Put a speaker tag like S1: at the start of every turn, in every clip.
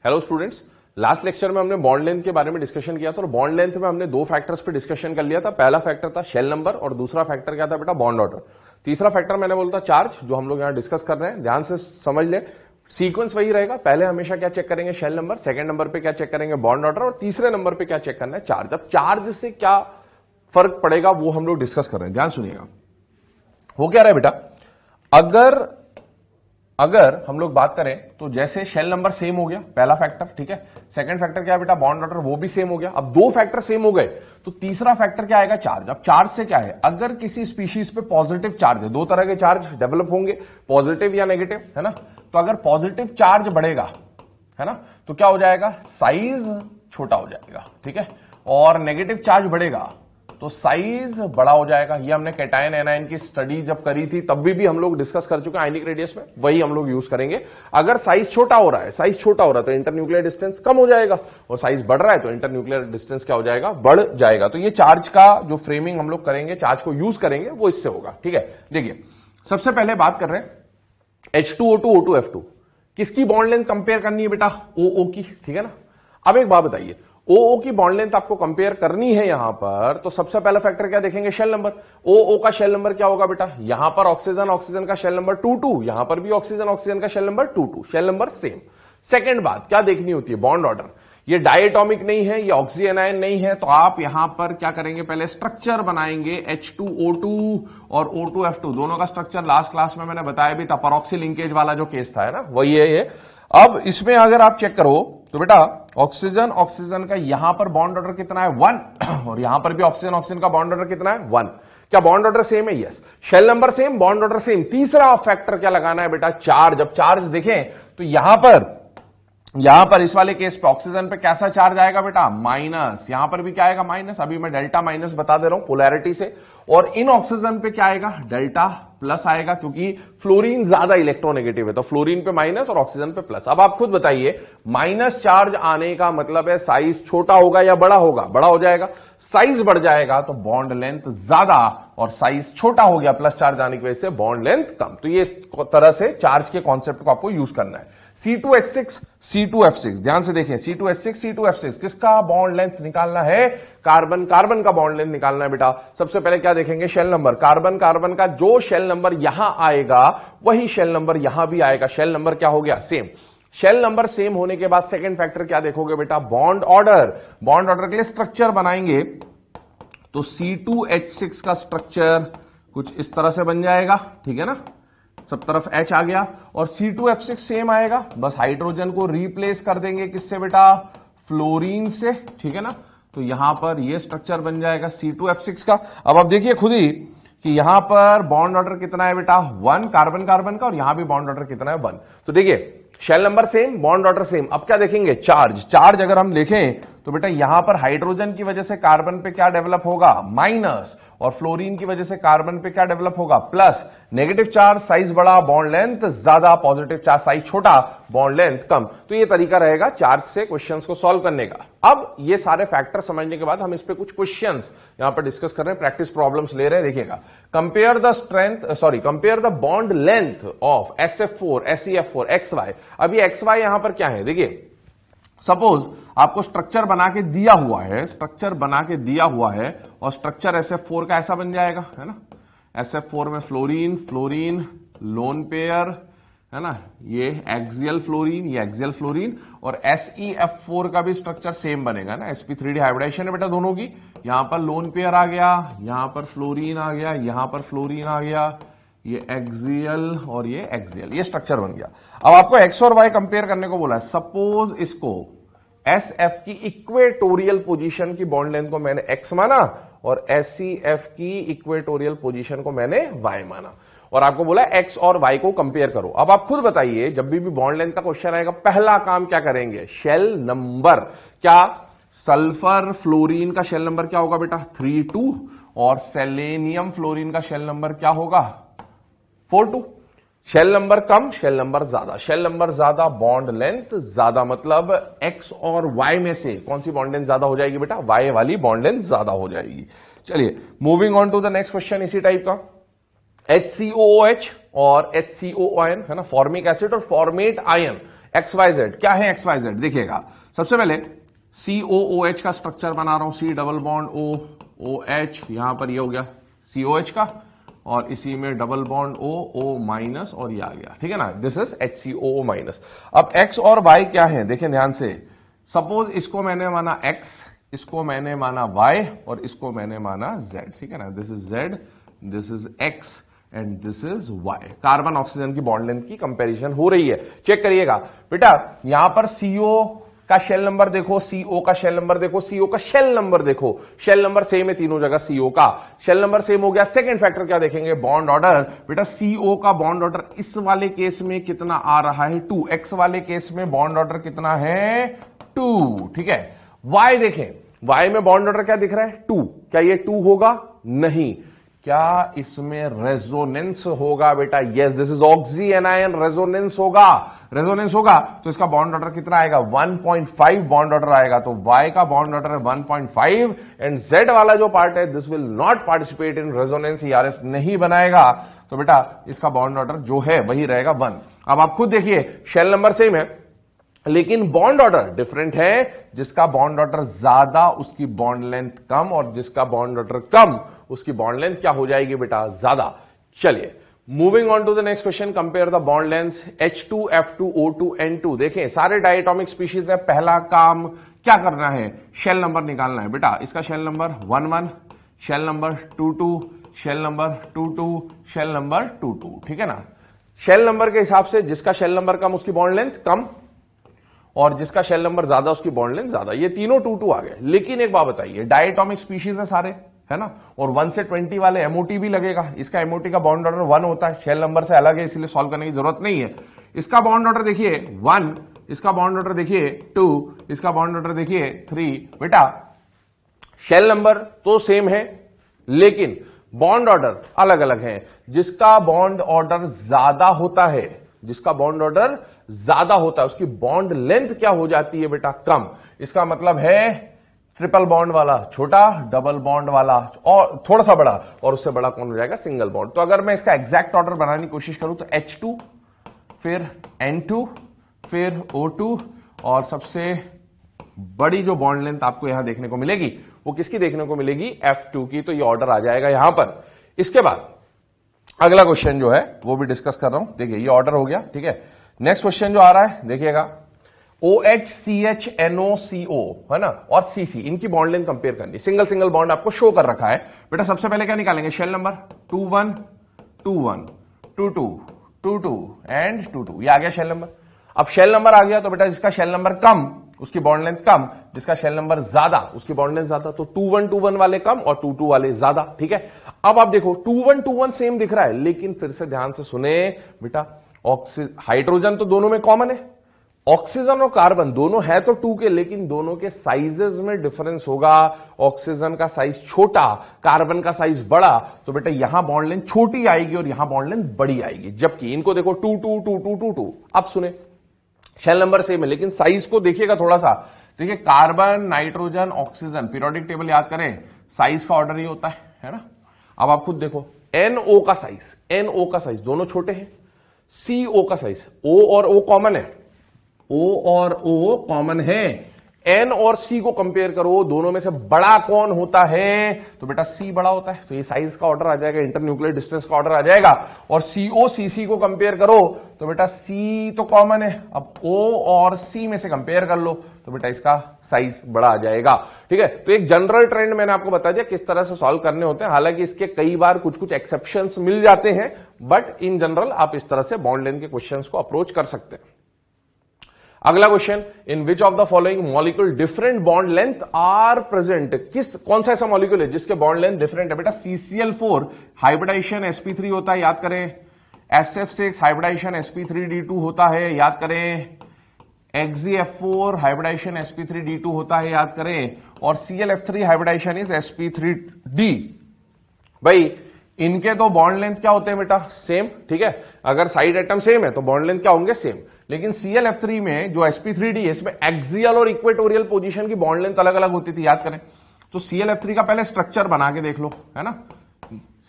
S1: Hello students, last lecture में हमने bond length के बारे में डिस्कशन किया था और बॉन्ड लेंथ में हमने दो फैक्टर्स पे डिस्कशन कर लिया था। पहला फैक्टर था शेल नंबर और दूसरा फैक्टर क्या था बेटा, बॉन्ड ऑर्डर। तीसरा फैक्टर मैंने बोला था चार्ज, जो हम लोग यहां डिस्कस कर रहे हैं। ध्यान से समझ ले, सीक्वेंस वही रहेगा। पहले हमेशा क्या चेक करेंगे, शेल नंबर। सेकंड नंबर पे क्या चेक करेंगे, बॉन्ड ऑर्डर। और तीसरे नंबर पे क्या चेक करना है, चार्ज। अब चार्ज से क्या फर्क पड़ेगा वो हम लोग डिस्कस कर रहे हैं, ध्यान सुनिएगा। वो क्या रहा है बेटा, अगर हम लोग बात करें तो जैसे शेल नंबर सेम हो गया, पहला फैक्टर, ठीक है। सेकंड फैक्टर क्या है बेटा, बॉन्ड ऑर्डर, वो भी सेम हो गया। अब दो फैक्टर सेम हो गए तो तीसरा फैक्टर क्या आएगा, चार्ज। अब चार्ज से क्या है, अगर किसी स्पीशीज पे पॉजिटिव चार्ज है, दो तरह के चार्ज डेवलप होंगे, पॉजिटिव या नेगेटिव, है ना। तो अगर पॉजिटिव चार्ज बढ़ेगा, है ना, तो क्या हो जाएगा, साइज छोटा हो जाएगा, ठीक है। और नेगेटिव चार्ज बढ़ेगा तो साइज बड़ा हो जाएगा। ये हमने कैटायन एनायन की स्टडी जब करी थी तब भी हम लोग डिस्कस कर चुके हैं आयनिक रेडियस में, वही हम लोग यूज करेंगे। अगर साइज छोटा हो रहा है, तो इंटरन्यूक्लियर डिस्टेंस कम हो जाएगा, और साइज बढ़ रहा है तो इंटरन्यूक्लियर डिस्टेंस क्या हो जाएगा, बढ़ जाएगा। तो ये चार्ज का जो फ्रेमिंग हम लोग करेंगे, चार्ज को यूज करेंगे, वो इससे होगा, ठीक है। देखिए, सबसे पहले बात कर रहे हैं H2O2 O2F2, किसकी बॉन्ड लेंथ कंपेयर करनी है बेटा, OO की, ठीक है ना। अब एक बात बताइए, OO की बॉन्ड लेंथ आपको कंपेयर करनी है यहां पर, तो सबसे पहला फैक्टर क्या देखेंगे, शेल नंबर। OO का शेल नंबर क्या होगा बेटा, यहां पर ऑक्सीजन का शेल नंबर 22, यहां पर भी ऑक्सीजन का shell number 22, shell number same. Second बात क्या देखनी होती है, बॉन्ड ऑर्डर। ये डायटोमिक नहीं है, ये ऑक्सीएनायन नहीं है, तो आप यहां पर क्या करेंगे, पहले स्ट्रक्चर बनाएंगे। H2O2 और O2F2 दोनों का स्ट्रक्चर लास्ट क्लास में मैंने बताया भी था, परऑक्सी लिंकेज वाला जो केस था, है ना, वही है ये। अब इसमें अगर आप चेक करो तो बेटा ऑक्सीजन का यहां पर बॉन्ड ऑर्डर कितना है, 1, और यहां पर भी ऑक्सीजन का बॉन्ड ऑर्डर कितना है, 1। क्या बॉन्ड ऑर्डर सेम है, yes. Shell number same, bond order same. तीसरा फैक्टर क्या लगाना है बेटा, चार्ज। अब चार्ज देखें तो यहां पर इस वाले केस पे ऑक्सीजन पे कैसा चार्ज आएगा बेटा, माइनस। यहां पर भी क्या आएगा, माइनस। अभी मैं डेल्टा माइनस बता दे रहा हूं पोलैरिटी से। और इन ऑक्सीजन पे क्या आएगा, डेल्टा प्लस आएगा, क्योंकि फ्लोरीन ज्यादा इलेक्ट्रोनेगेटिव है, तो फ्लोरीन पे माइनस और ऑक्सीजन पे प्लस। अब आप खुद बताइए, माइनस चार्ज आने का मतलब है साइज छोटा होगा या बड़ा होगा, बड़ा हो जाएगा। साइज बढ़ जाएगा तो बॉन्ड लेंथ ज्यादा, और साइज छोटा हो गया प्लस चार्ज आने की वजह से बॉन्ड लेंथ कम। तो ये इस तरह से चार्ज के कॉन्सेप्ट को आपको यूज करना है। C2H6 C2F6, ध्यान से देखें, C2H6 C2F6 किसका बॉन्ड लेंथ निकालना है, कार्बन का बॉन्ड लेंथ निकालना है बेटा। सबसे पहले क्या देखेंगे, शेल नंबर। कार्बन का जो शेल नंबर यहां आएगा वही शेल नंबर यहां भी आएगा। शेल नंबर क्या हो गया, सेम। शेल नंबर सेम होने के बाद सेकंड फैक्टर क्या देखोगे बेटा, बॉन्ड ऑर्डर। बॉन्ड ऑर्डर के लिए स्ट्रक्चर बनाएंगे तो C2H6 का स्ट्रक्चर कुछ इस तरह से बन जाएगा, ठीक है ना। सब तरफ H आ गया, और C2F6 सेम आएगा, बस हाइड्रोजन को रिप्लेस कर देंगे किससे बेटा, फ्लोरीन से, ठीक है ना। तो यहां पर ये स्ट्रक्चर बन जाएगा C2F6 का। अब आप देखिए खुद ही कि यहां पर बॉन्ड ऑर्डर कितना है बेटा, 1 कार्बन का, और यहां भी बॉन्ड ऑर्डर कितना है, 1। तो देखिए, shell number same, bond order same. अब क्या देखेंगे, चार्ज अगर हम देखें तो बेटा यहां पर हाइड्रोजन की वजह से कार्बन पे क्या डेवलप होगा, माइनस, और फ्लोरीन की वजह से कार्बन पे क्या डेवलप होगा, प्लस। नेगेटिव चार्ज साइज बड़ा, बॉन्ड लेंथ ज्यादा, पॉजिटिव चार्ज साइज छोटा, बॉन्ड लेंथ कम। तो ये तरीका रहेगा चार्ज से क्वेश्चंस को सॉल्व करने का। अब ये सारे फैक्टर समझने के बाद हम इस पे कुछ क्वेश्चंस यहां पर डिस्कस कर रहे हैं, प्रैक्टिस प्रॉब्लम्स ले रहे हैं। देखिएगा, compare the bond length of SF4 SeF4 XY। अब ये XY यहां पर क्या है, देखिए, सपोज आपको स्ट्रक्चर बना के दिया हुआ है, और स्ट्रक्चर SF4 का ऐसा बन जाएगा, है ना। SF4 में फ्लोरीन लोन पेयर, है ना, ये एक्सियल फ्लोरीन, और SeF4 का भी स्ट्रक्चर सेम बनेगा ना, sp3d हाइब्रिडाइजेशन है बेटा दोनों की। यहां पर लोन पेयर आ गया, यहां पर फ्लोरीन आ गया, यहां पर फ्लोरीन आ गया, ये एक्सियल और ये एक्सियल, ये स्ट्रक्चर बन गया। अब आपको एक्स और वाई कंपेयर करने को बोला है। सपोज इसको SF की इक्वेटोरियल पोजीशन की बॉन्ड लेंथ को मैंने x माना, और SeF की इक्वेटोरियल पोजीशन को मैंने y माना, और आपको बोला x और y को कंपेयर करो। अब आप खुद बताइए, जब भी बॉन्ड लेंथ का क्वेश्चन आएगा, पहला काम क्या करेंगे, शेल नंबर। क्या सल्फर फ्लोरीन का शेल नंबर क्या होगा बेटा, 32, और सेलेनियम फ्लोरीन का शेल नंबर क्या होगा, 42। शेल नंबर कम, शेल नंबर ज्यादा, बॉन्ड लेंथ ज्यादा, मतलब x और y में से कौन सी बॉन्ड लेंथ ज्यादा हो जाएगी बेटा, y वाली बॉन्ड लेंथ ज्यादा हो जाएगी। चलिए, moving on to the next question इसी टाइप का। HCOOH और HCOON, है ना, फॉर्मिक एसिड और फॉर्मेट आयन। XYZ क्या है XYZ देखिएगा, सबसे पहले COOH का स्ट्रक्चर बना रहा हूं, C डबल बॉन्ड OH, यहां पर ये हो गया COH का, और इसी में डबल बॉन्ड O माइनस, और ये आ गया, ठीक है ना, दिस इज HCOO माइनस। अब X और Y क्या है देखें ध्यान से, सपोज इसको मैंने माना X, इसको मैंने माना Y, और इसको मैंने माना Z, ठीक है ना, this is Z, this is X and this is Y। Carbon oxygen की बॉन्ड लेंथ की कंपैरिजन हो रही है, चेक करिएगा बेटा। यहां पर CO का शेल नंबर देखो, CO का शेल नंबर देखो, CO का शेल नंबर देखो, शेल नंबर सेम है तीनों जगह, CO का शेल नंबर सेम हो गया। सेकंड फैक्टर क्या देखेंगे, बॉन्ड ऑर्डर। बेटा CO का बॉन्ड ऑर्डर इस वाले केस में कितना आ रहा है 2, X वाले केस में बॉन्ड ऑर्डर कितना है 2, ठीक है। Y देखें, Y में बॉन्ड ऑर्डर क्या दिख रहा है 2, क्या ये 2 होगा, नहीं। क्या इसमें रेजोनेंस होगा बेटा, yes, this is oxy anion, resonance होगा, रेजोनेंस होगा, तो इसका बॉन्ड ऑर्डर कितना आएगा 1.5 बॉन्ड ऑर्डर आएगा, तो Y का बॉन्ड ऑर्डर है 1.5 एंड Z वाला जो पार्ट है this will not participate in resonance, ERS नहीं बनाएगा, तो बेटा इसका बॉन्ड ऑर्डर जो है वही रहेगा 1। अब आप खुद देखिए शेल नंबर सेम है लेकिन बॉन्ड ऑर्डर डिफरेंट है, जिसका बॉन्ड ऑर्डर ज्यादा उसकी बॉन्ड लेंथ कम, और जिसका बॉन्ड ऑर्डर कम उसकी बॉन्ड लेंथ क्या हो जाएगी बेटा, ज्यादा। चलिए moving on to the next question, compare the bond length H2 F2 O2 N2। देखें सारे डायटोमिक स्पीशीज है, पहला काम क्या करना है, शेल नंबर निकालना है बेटा। इसका shell number 11, shell number 22, shell number 22, shell number 22, ठीक है ना। शेल नंबर के हिसाब से जिसका शेल नंबर कम उसकी बॉन्ड लेंथ कम, और जिसका शेल नंबर ज्यादा उसकी बॉन्ड लेंथ ज्यादा, ये तीनों 2 आ गए। लेकिन एक बात बताइए, डायटोमिक स्पीशीज है सारे, है ना, और 1 से 20 वाले MOT भी लगेगा। इसका MOT का बॉन्ड ऑर्डर 1 होता है, शेल नंबर से अलग है, इसलिए सॉल्व करने की जरूरत नहीं है। इसका बॉन्ड ऑर्डर देखिए 1, इसका बॉन्ड ऑर्डर देखिए 2, इसका बॉन्ड ऑर्डर देखिए 3। बेटा शेल नंबर तो सेम है लेकिन बॉन्ड ऑर्डर अलग अलग है। जिसका बॉन्ड ऑर्डर ज्यादा होता है, जिसका बॉन्ड ऑर्डर ज्यादा होता है उसकी बॉन्ड लेंथ क्या हो जाती है बेटा, कम। इसका मतलब है ट्रिपल बॉन्ड वाला छोटा, डबल बॉन्ड वाला और थोड़ा सा बड़ा, और उससे बड़ा कौन हो जाएगा, सिंगल बॉन्ड। तो अगर मैं इसका एग्जैक्ट ऑर्डर बनाने की कोशिश करूं तो H2 फिर N2 फिर O2, और सबसे बड़ी जो बॉन्ड लेंथ आपको यहां देखने को मिलेगी वो किसकी देखने को मिलेगी, F2 की। तो ये ऑर्डर आ जाएगा यहां पर। इसके बाद अगला क्वेश्चन जो है वो भी डिस्कस कर रहा हूं, देखिए ये ऑर्डर हो गया, ठीक है। नेक्स्ट क्वेश्चन जो आ रहा है देखिएगा, OH CH NO CO, है ना, और CC, इनकी बॉन्ड लेंथ कंपेयर करनी, सिंगल सिंगल बॉन्ड आपको शो कर रखा है। बेटा सबसे पहले क्या निकालेंगे, शेल नंबर 21 21 22 22 एंड 22, ये आ गया शेल नंबर। अब शेल नंबर आ गया तो बेटा जिसका शेल नंबर कम उसकी बॉन्ड लेंथ कम, जिसका शेल नंबर ज्यादा उसकी बॉन्ड लेंथ ज्यादा, तो 2121 वाले कम और 22 वाले ज्यादा, ठीक है। अब आप देखो 2121 सेम दिख रहा है, लेकिन फिर से ध्यान से सुने बेटा, हाइड्रोजन तो दोनों में कॉमन है, ऑक्सीजन और कार्बन दोनों है तो 2 के, लेकिन दोनों के साइजेस में डिफरेंस होगा। ऑक्सीजन का साइज छोटा, कार्बन का साइज बड़ा, तो बेटा यहां बॉन्ड लेंथ छोटी आएगी और यहां बॉन्ड लेंथ बड़ी आएगी। जबकि इनको देखो 2 2 2 2 2 2। अब सुने, शेल नंबर सेम है लेकिन साइज को देखिएगा थोड़ा सा। देखिए carbon, nitrogen, oxygen, periodic table याद करें, साइज का ऑर्डर ही होता है ना। अब आप खुद देखो NO का साइज, NO का साइज दोनों छोटे हैं, CO का साइज, O और O कॉमन है, O और O कॉमन है, N और C को कंपेयर करो, दोनों में से बड़ा कौन होता है, तो बेटा C बड़ा होता है, तो ये साइज का ऑर्डर आ जाएगा, इंटरन्यूक्लियर डिस्टेंस का ऑर्डर आ जाएगा। और CO CC को कंपेयर करो तो बेटा C तो कॉमन है, अब O और C में से कंपेयर कर लो तो बेटा इसका साइज बड़ा आ जाएगा, ठीक है। तो एक जनरल ट्रेंड मैंने आपको बता दिया किस तरह से सॉल्व करने होते हैं, हालांकि इसके कई बार कुछ कुछ एक्सेप्शंस मिल जाते हैं, बट इन जनरल आप इस तरह से बॉन्ड लेंथ के क्वेश्चंस को अप्रोच कर सकते हैं। अगला question, in which of the following molecule different bond length are present, कौन सा ऐसा मॉलिक्यूल है जिसके बॉन्ड लेंथ डिफरेंट है। बेटा CCl4 हाइब्रिडाइजेशन sp3 होता है, याद करें। SF6 हाइब्रिडाइजेशन sp3d2 होता है, याद करें। XeF4 हाइब्रिडाइजेशन sp3d2 होता है, याद करें। और ClF3 हाइब्रिडाइजेशन इज sp3d। भाई इनके तो बॉन्ड लेंथ क्या होते हैं बेटा, सेम, ठीक है। अगर साइड एटम सेम है तो बॉन्ड लेंथ क्या होंगे, सेम। लेकिन ClF3 में जो sp3d है इसमें एक्सियल और इक्वेटोरियल पोजीशन की बॉन्ड लेंथ अलग अलग होती थी, याद करें। तो ClF3 का पहले स्ट्रक्चर बना के देख लो, है ना।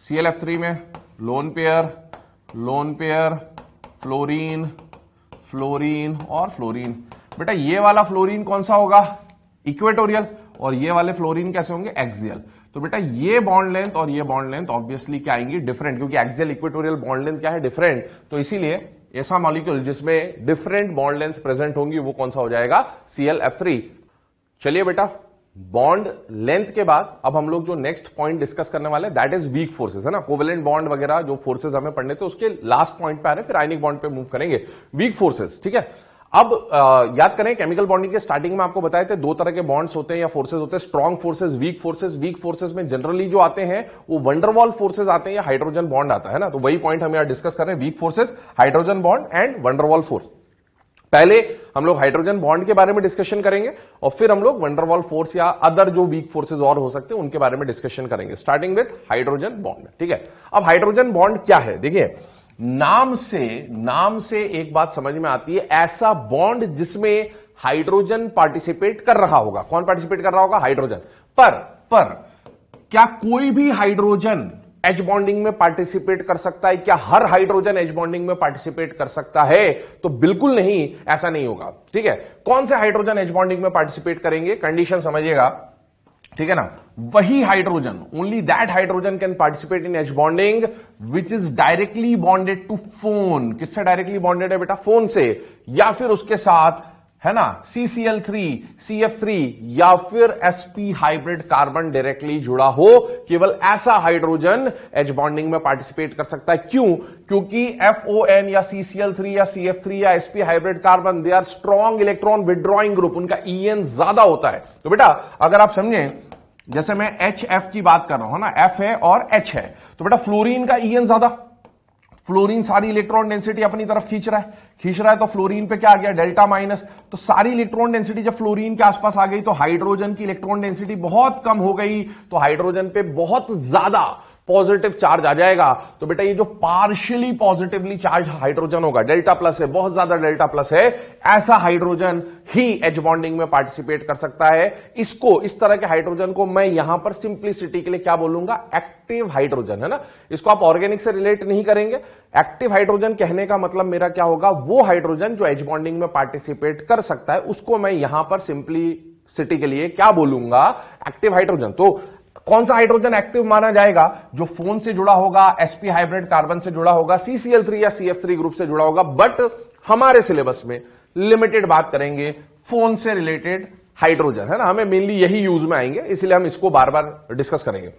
S1: ClF3 में लोन पेयर, फ्लोरीन, फ्लोरीन और फ्लोरीन। बेटा ये वाला फ्लोरीन कौन सा होगा, इक्वेटोरियल, और ये वाले फ्लोरीन कैसे होंगे, एक्सियल। तो बेटा ये बॉन्ड लेंथ और ये बॉन्ड लेंथ ऑब्वियसली क्या आएंगी, डिफरेंट, क्योंकि एक्सियल इक्वेटोरियल बॉन्ड लेंथ क्या है, डिफरेंट। तो इसीलिए ऐसा मॉलिक्यूल जिसमें डिफरेंट बॉन्ड लेंथ प्रेजेंट होंगी वो कौन सा हो जाएगा, ClF3। चलिए बेटा बॉन्ड लेंथ के बाद अब हम लोग जो नेक्स्ट पॉइंट डिस्कस करने वाले दैट इज वीक फोर्सेस, है ना। कोवेलेंट बॉन्ड वगैरह जो फोर्सेस हमें पढ़ने थे उसके लास्ट पॉइंट पे आ रहे, फिर आयनिक बॉन्ड पे मूव करेंगे। वीक फोर्सेस, ठीक है। अब याद करें केमिकल बॉन्डिंग के स्टार्टिंग में आपको बताए थे दो तरह के बॉन्ड्स होते हैं या फोर्सेस होते हैं, strong forces, weak forces. Weak forces में जनरली जो आते हैं वो वंडरवॉल फोर्सेस आते हैं या हाइड्रोजन बॉन्ड आता है ना। तो वही पॉइंट हम यहां डिस्कस कर रहे हैं, weak forces, hydrogen bond and van der Waals force. पहले हम लोग हाइड्रोजन बॉन्ड के बारे में डिस्कशन करेंगे और फिर हम लोग वंडरवॉल फोर्स या अदर जो वीक फोर्सेस और हो सकते हैं उनके बारे में डिस्कशन करेंगे, स्टार्टिंग विद हाइड्रोजन बॉन्ड, ठीक है। अब हाइड्रोजन बॉन्ड क्या है, देखिए नाम से एक बात समझ में आती है, ऐसा बॉन्ड जिसमें हाइड्रोजन पार्टिसिपेट कर रहा होगा। कौन पार्टिसिपेट कर रहा होगा, हाइड्रोजन। पर क्या कोई भी हाइड्रोजन एच बॉन्डिंग में पार्टिसिपेट कर सकता है, क्या हर हाइड्रोजन एच बॉन्डिंग में पार्टिसिपेट कर सकता है, तो बिल्कुल नहीं, ऐसा नहीं होगा, ठीक है। कौन से हाइड्रोजन एच बॉन्डिंग में पार्टिसिपेट करेंगे, कंडीशन समझिएगा, ठीक है ना। वही hydrogen, only that hydrogen can participate in H bonding which is directly bonded to FON. किससे डायरेक्टली बॉन्डेड है बेटा, फोन से, या फिर उसके साथ, है ना, CCl3, CF3 या फिर sp हाइब्रिड कार्बन डायरेक्टली जुड़ा हो। केवल ऐसा हाइड्रोजन एच बॉन्डिंग में पार्टिसिपेट कर सकता है। क्यों, क्योंकि FON या CCl3 या CF3 या sp hybrid carbon they are strong electron withdrawing group, उनका EN ज्यादा होता है। तो बेटा अगर आप समझें, जैसे मैं HF की बात कर रहा हूं ना, F है और H है, तो बेटा फ्लोरीन का EN ज्यादा, फ्लोरीन सारी इलेक्ट्रॉन डेंसिटी अपनी तरफ खींच रहा है, तो फ्लोरीन पे क्या आ गया, डेल्टा माइनस। तो सारी इलेक्ट्रॉन डेंसिटी जब फ्लोरीन के आसपास आ गई तो हाइड्रोजन की इलेक्ट्रॉन डेंसिटी बहुत कम हो गई, तो हाइड्रोजन पे बहुत ज्यादा पॉजिटिव चार्ज आ जाएगा। तो बेटा ये जो पार्शियली पॉजिटिवली चार्ज हाइड्रोजन होगा, डेल्टा प्लस है, बहुत ज्यादा डेल्टा प्लस है, ऐसा हाइड्रोजन ही एच बॉन्डिंग में पार्टिसिपेट कर सकता है। इसको, इस तरह के हाइड्रोजन को मैं यहां पर सिंप्लिसिटी के लिए क्या बोलूंगा, एक्टिव हाइड्रोजन, है ना। इसको आप ऑर्गेनिक से रिलेट नहीं करेंगे। एक्टिव हाइड्रोजन कहने का मतलब मेरा क्या होगा, वो हाइड्रोजन जो एच बॉन्डिंग में पार्टिसिपेट कर सकता है, उसको मैं यहां पर सिंप्लिसिटी के लिए क्या बोलूंगा, एक्टिव हाइड्रोजन। तो कौन सा हाइड्रोजन एक्टिव माना जाएगा, जो फोन से जुड़ा होगा, sp हाइब्रिड कार्बन से जुड़ा होगा, CCl3 या CF3 ग्रुप से जुड़ा होगा। बट हमारे सिलेबस में लिमिटेड बात करेंगे फोन से रिलेटेड हाइड्रोजन, है ना, हमें मेनली यही यूज में आएंगे, इसलिए हम इसको बार बार डिस्कस करेंगे।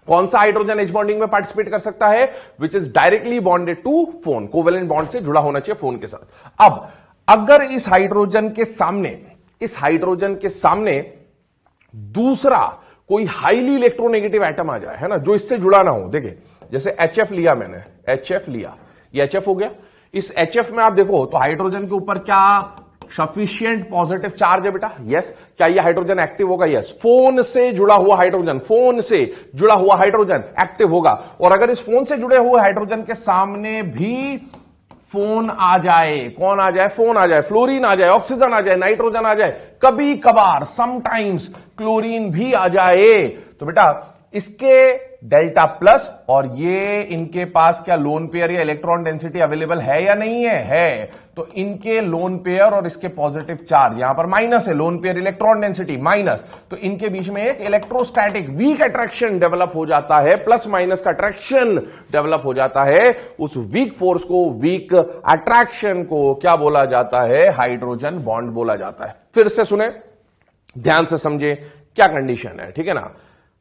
S1: कौन सा हाइड्रोजन एच बॉन्डिंग में पार्टिसिपेट कर सकता है, which is directly bonded to FON, covalent bond से जुड़ा होना चाहिए फोन के साथ। अब अगर इस हाइड्रोजन के सामने दूसरा कोई हाईली इलेक्ट्रोनेगेटिव एटम आ जाए, है ना, जो इससे जुड़ा ना हो, देखिए जैसे HF लिया मैंने, HF लिया, ये HF हो गया। इस HF में आप देखो तो हाइड्रोजन के ऊपर क्या सफिशिएंट पॉजिटिव चार्ज है बेटा, यस। क्या ये हाइड्रोजन एक्टिव होगा, यस। फोन से जुड़ा हुआ हाइड्रोजन एक्टिव होगा। और अगर इस फोन से जुड़े हुए हाइड्रोजन के सामने भी फोन आ जाए, कौन आ जाए, फोन आ जाए, फ्लोरीन आ जाए, ऑक्सीजन आ जाए, नाइट्रोजन आ जाए, कभी कभार समटाइम्स क्लोरीन भी आ जाए, तो बेटा इसके डेल्टा प्लस और ये इनके पास क्या लोन पेयर या इलेक्ट्रॉन डेंसिटी अवेलेबल है या नहीं है, तो इनके लोन पेयर और इसके पॉजिटिव चार्ज, यहां पर माइनस है, lone pair electron density minus, तो इनके बीच में एक इलेक्ट्रोस्टैटिक वीक अट्रैक्शन डेवलप हो जाता है, प्लस माइनस का अट्रैक्शन डेवलप हो जाता है। उस वीक फोर्स को, वीक अट्रैक्शन को क्या बोला जाता है, हाइड्रोजन बॉन्ड बोला जाता है। फिर से सुने, ध्यान से समझे क्या कंडीशन है, ठीक है ना।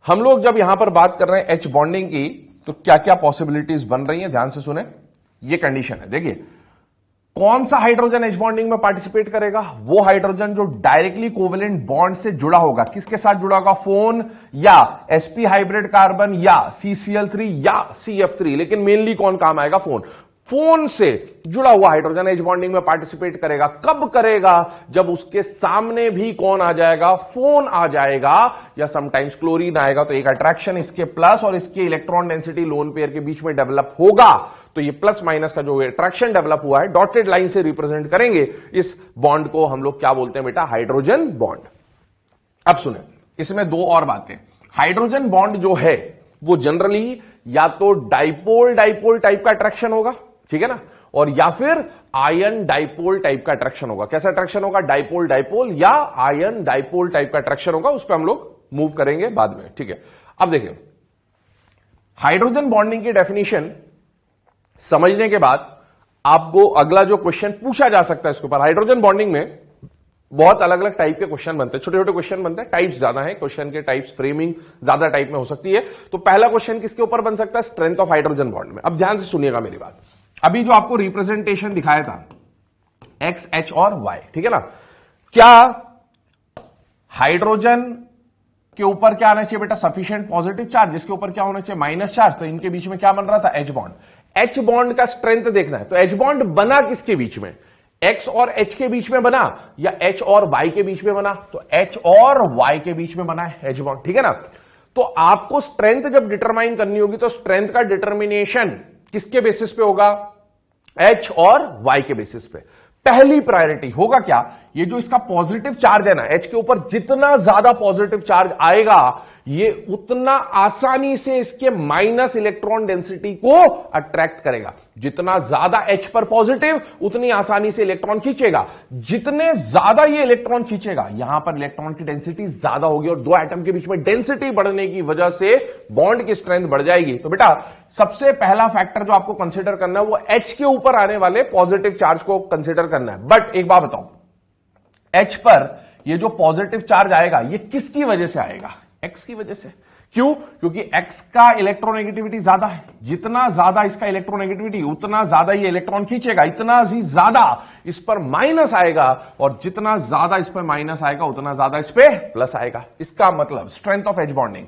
S1: हम लोग जब यहां पर बात कर रहे हैं एच बॉन्डिंग की, तो क्या क्या पॉसिबिलिटीज बन रही हैं, ध्यान से सुने, ये कंडीशन है। देखिए कौन सा हाइड्रोजन एच बॉन्डिंग में पार्टिसिपेट करेगा, वो हाइड्रोजन जो डायरेक्टली कोवेलेंट बॉन्ड से जुड़ा होगा, किसके साथ जुड़ा होगा, फोन या sp हाइब्रिड कार्बन या CCl3 या CF3, लेकिन मेनली कौन काम आएगा, फोन से जुड़ा हुआ हाइड्रोजन एच बॉन्डिंग में पार्टिसिपेट करेगा। कब करेगा, जब उसके सामने भी कौन आ जाएगा, फोन आ जाएगा या समटाइम्स क्लोरीन आएगा, तो एक अट्रैक्शन इसके प्लस और इसके इलेक्ट्रॉन डेंसिटी लोन पेयर के बीच में डेवलप होगा। तो ये प्लस माइनस का जो अट्रैक्शन डेवलप हुआ है, डॉटेड लाइन से रिप्रेजेंट करेंगे इस बॉन्ड को, हम लोग क्या बोलते हैं बेटा, हाइड्रोजन बॉन्ड। अब सुने, इसमें दो और बातें। हाइड्रोजन बॉन्ड जो है वो जनरली या तो डाइपोल टाइप का अट्रैक्शन होगा, ठीक है ना, और या फिर आयन डाइपोल टाइप का अट्रैक्शन होगा। कैसा अट्रैक्शन होगा? डाइपोल डाइपोल या आयन डाइपोल टाइप का अट्रैक्शन होगा, उस पर हम लोग मूव करेंगे बाद में। ठीक है, अब देखिए हाइड्रोजन बॉन्डिंग की डेफिनेशन समझने के बाद आपको अगला जो क्वेश्चन पूछा जा सकता है इसके ऊपर, हाइड्रोजन बॉन्डिंग में बहुत अलग अलग टाइप के क्वेश्चन बनते हैं, छोटे छोटे क्वेश्चन बनते हैं, टाइप्स ज्यादा है, क्वेश्चन के टाइप्स, फ्रेमिंग ज्यादा टाइप में हो सकती है। तो पहला क्वेश्चन किसके ऊपर बन सकता है? स्ट्रेंथ ऑफ हाइड्रोजन बॉन्ड में। अब ध्यान से सुनिएगा मेरी बात, अभी जो आपको रिप्रेजेंटेशन दिखाया था एक्स, एच और वाई, ठीक है ना, क्या हाइड्रोजन के ऊपर क्या आना चाहिए बेटा? सफिशिएंट पॉजिटिव चार्ज, जिसके ऊपर क्या होना चाहिए? Minus charge. तो इनके बीच में क्या बन रहा था? H bond. एच बॉन्ड का स्ट्रेंथ देखना है, तो एच बॉन्ड बना किसके बीच में? एक्स और एच के बीच में बना या एच और वाई के बीच में बना? तो एच और वाई के बीच में बना है एच बॉन्ड, ठीक है ना। तो आपको स्ट्रेंथ जब डिटरमाइन करनी होगी तो स्ट्रेंथ का डिटर्मिनेशन किसके बेसिस पे होगा? एच और वाई के बेसिस पे। पहली प्रायोरिटी होगा क्या? ये जो इसका पॉजिटिव चार्ज है ना, एच के ऊपर जितना ज्यादा पॉजिटिव चार्ज आएगा ये उतना आसानी से इसके माइनस इलेक्ट्रॉन डेंसिटी को अट्रैक्ट करेगा। जितना ज्यादा एच पर पॉजिटिव उतनी आसानी से इलेक्ट्रॉन खींचेगा। जितने ज्यादा ये इलेक्ट्रॉन खींचेगा यहां पर इलेक्ट्रॉन की डेंसिटी ज्यादा होगी और दो एटम के बीच में डेंसिटी बढ़ने की वजह से बॉन्ड की स्ट्रेंथ बढ़ जाएगी। तो बेटा सबसे पहला फैक्टर जो आपको कंसिडर करना है वो एच के ऊपर आने वाले पॉजिटिव चार्ज को कंसिडर करना है। बट एक बात बताओ, एच पर ये जो पॉजिटिव चार्ज आएगा ये किसकी वजह से आएगा? एक्स की वजह से। क्यों? क्योंकि एक्स का इलेक्ट्रोनेगेटिविटी ज्यादा है। जितना ज्यादा इसका इलेक्ट्रोनेगेटिविटी उतना ज्यादा ये इलेक्ट्रॉन खींचेगा, इतना ही ज्यादा इस पर माइनस आएगा और जितना ज्यादा इस पर माइनस आएगा उतना ज्यादा इस पे प्लस आएगा। इसका मतलब strength of H bonding,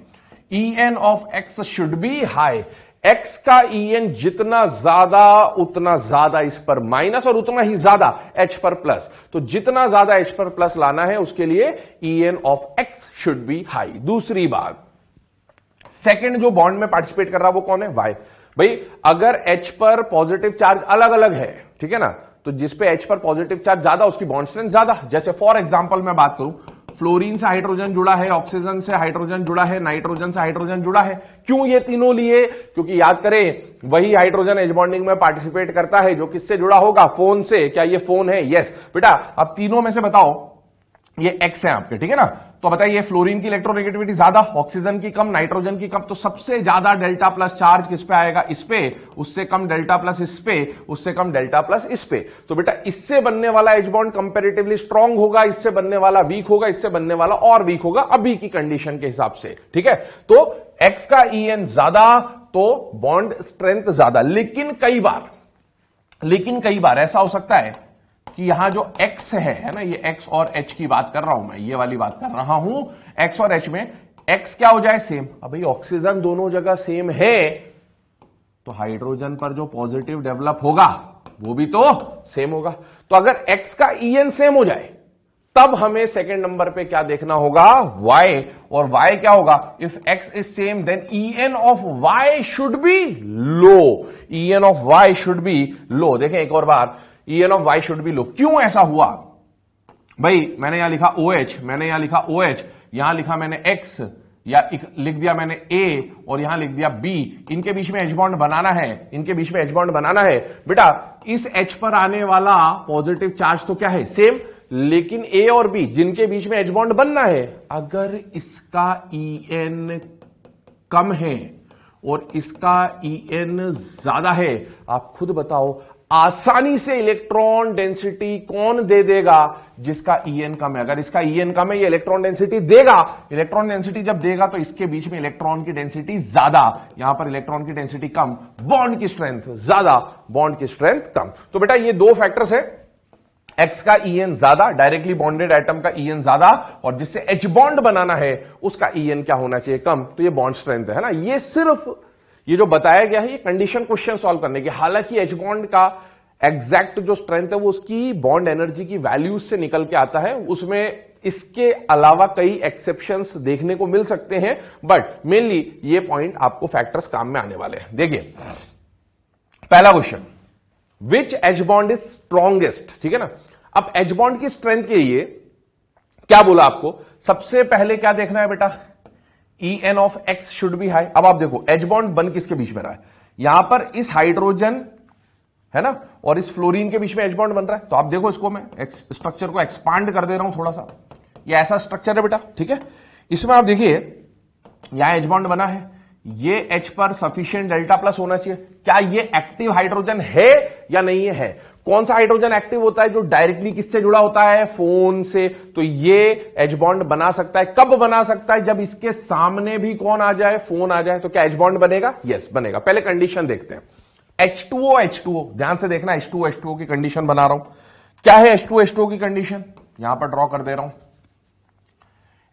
S1: En of x should be high. X का En जितना ज्यादा उतना ज्यादा इस पर माइनस और उतना ही ज्यादा एच पर प्लस। तो जितना ज्यादा एच पर प्लस लाना है उसके लिए En of x should be high. दूसरी बात, सेकंड जो बॉन्ड में पार्टिसिपेट कर रहा है वो कौन है? वाई। भाई अगर एच पर पॉजिटिव चार्ज अलग अलग है, ठीक है ना, तो जिस पे एच पर पॉजिटिव चार्ज ज्यादा उसकी बॉन्ड स्ट्रेंथ ज्यादा। जैसे फॉर एग्जांपल मैं बात करूं, फ्लोरीन से हाइड्रोजन जुड़ा है, ऑक्सीजन से हाइड्रोजन जुड़ा है, नाइट्रोजन से हाइड्रोजन जुड़ा है। क्यों ये तीनों लिए? क्योंकि याद करें वही हाइड्रोजन एच बॉन्डिंग में पार्टिसिपेट करता है जो किससे जुड़ा होगा? फोन से। क्या ये फोन है? यस। बेटा अब तीनों में से बताओ, ये एक्स है आपके, ठीक है ना, तो बताइए फ्लोरीन की इलेक्ट्रोनेगेटिविटी ज्यादा, ऑक्सीजन की कम, नाइट्रोजन की कम, तो सबसे ज्यादा डेल्टा प्लस चार्ज किस पे आएगा? इस पे। उससे कम डेल्टा प्लस इस पे, उससे कम डेल्टा प्लस इस पे। तो बेटा इससे बनने वाला एच बॉन्ड कंपैरेटिवली स्ट्रांग होगा, इससे बनने वाला वीक होगा, इससे बनने वाला और वीक होगा अभी की कंडीशन के हिसाब से, ठीक है। तो एक्स का En ज्यादा तो बॉन्ड स्ट्रेंथ ज्यादा। लेकिन कई बार ऐसा हो सकता है कि यहां जो x है ना, ये x और h की बात कर रहा हूं मैं, ये वाली बात कर रहा हूं, x और h में x क्या हो जाए? सेम। अब भाई ऑक्सीजन दोनों जगह सेम है तो हाइड्रोजन पर जो पॉजिटिव डेवलप होगा वो भी तो सेम होगा। तो अगर x का En सेम हो जाए तब हमें सेकंड नंबर पे क्या देखना होगा? y। और y क्या होगा? If x is same then En of y should be low. En of y should be low. देखें एक और बार, En of y should be low. क्यों ऐसा हुआ? भाई मैंने यहां लिखा OH, मैंने यहां लिखा OH, यहां लिखा मैंने X, या लिख दिया मैंने A और यहां लिख दिया B। इनके बीच में एच बॉन्ड बनाना है, इनके बीच में एच बॉन्ड बनाना है। बेटा इस H पर आने वाला पॉजिटिव चार्ज तो क्या है? सेम। लेकिन A और B जिनके बीच में एच बॉन्ड बनना है, अगर इसका En कम है और इसका En ज्यादा है, आप खुद बताओ आसानी से इलेक्ट्रॉन डेंसिटी कौन दे देगा? जिसका En कम है। अगर इसका En कम है ये इलेक्ट्रॉन डेंसिटी देगा। इलेक्ट्रॉन डेंसिटी जब देगा तो इसके बीच में इलेक्ट्रॉन की डेंसिटी ज्यादा, यहां पर इलेक्ट्रॉन की डेंसिटी कम, बॉन्ड की स्ट्रेंथ ज्यादा, बॉन्ड की स्ट्रेंथ कम। तो बेटा ये दो फैक्टर्स है, एक्स का En ज्यादा, डायरेक्टली बॉन्डेड एटम का En ज्यादा, और जिससे एच बॉन्ड बनाना है उसका En क्या होना चाहिए? कम। तो ये बॉन्ड स्ट्रेंथ है ना। ये सिर्फ ये जो बताया गया है ये कंडीशन क्वेश्चन सॉल्व करने की। हालांकि एच बॉन्ड का एग्जैक्ट जो स्ट्रेंथ है वो उसकी बॉन्ड एनर्जी की वैल्यूज से निकल के आता है, उसमें इसके अलावा कई एक्सेप्शंस देखने को मिल सकते हैं, बट मेनली ये पॉइंट आपको फैक्टर्स काम में आने वाले हैं। देखिए पहला question, which H bond is strongest, ठीक है ना। अब एच बॉन्ड की स्ट्रेंथ के लिए क्या बोला आपको? सबसे पहले क्या देखना है बेटा? En of x should be high. अब आप देखो एच बॉन्ड बन किसके बीच में रहा है? यहां पर इस हाइड्रोजन है ना, और इस फ्लोरीन के बीच में एच बॉन्ड बन रहा है। तो आप देखो इसको मैं स्ट्रक्चर को एक्सपांड कर दे रहा हूं थोड़ा सा, ये ऐसा स्ट्रक्चर है बेटा, ठीक है। इसमें आप देखिए यहां एच बॉन्ड बना है, ये H पर सफिशिएंट डेल्टा प्लस होना चाहिए। क्या ये एक्टिव हाइड्रोजन है या नहीं है? कौन सा हाइड्रोजन एक्टिव होता है? जो डायरेक्टली किससे जुड़ा होता है? फोन से। तो ये H बॉन्ड बना सकता है। कब बना सकता है? जब इसके सामने भी कौन आ जाए? फोन आ जाए। तो क्या H बॉन्ड बनेगा? यस बनेगा। पहले कंडीशन देखते हैं। H2O H2O, ध्यान से देखना, H2O H2O की कंडीशन बना रहा हूं। क्या है H2O H2O की कंडीशन? यहां पर ड्रॉ कर दे रहा हूं।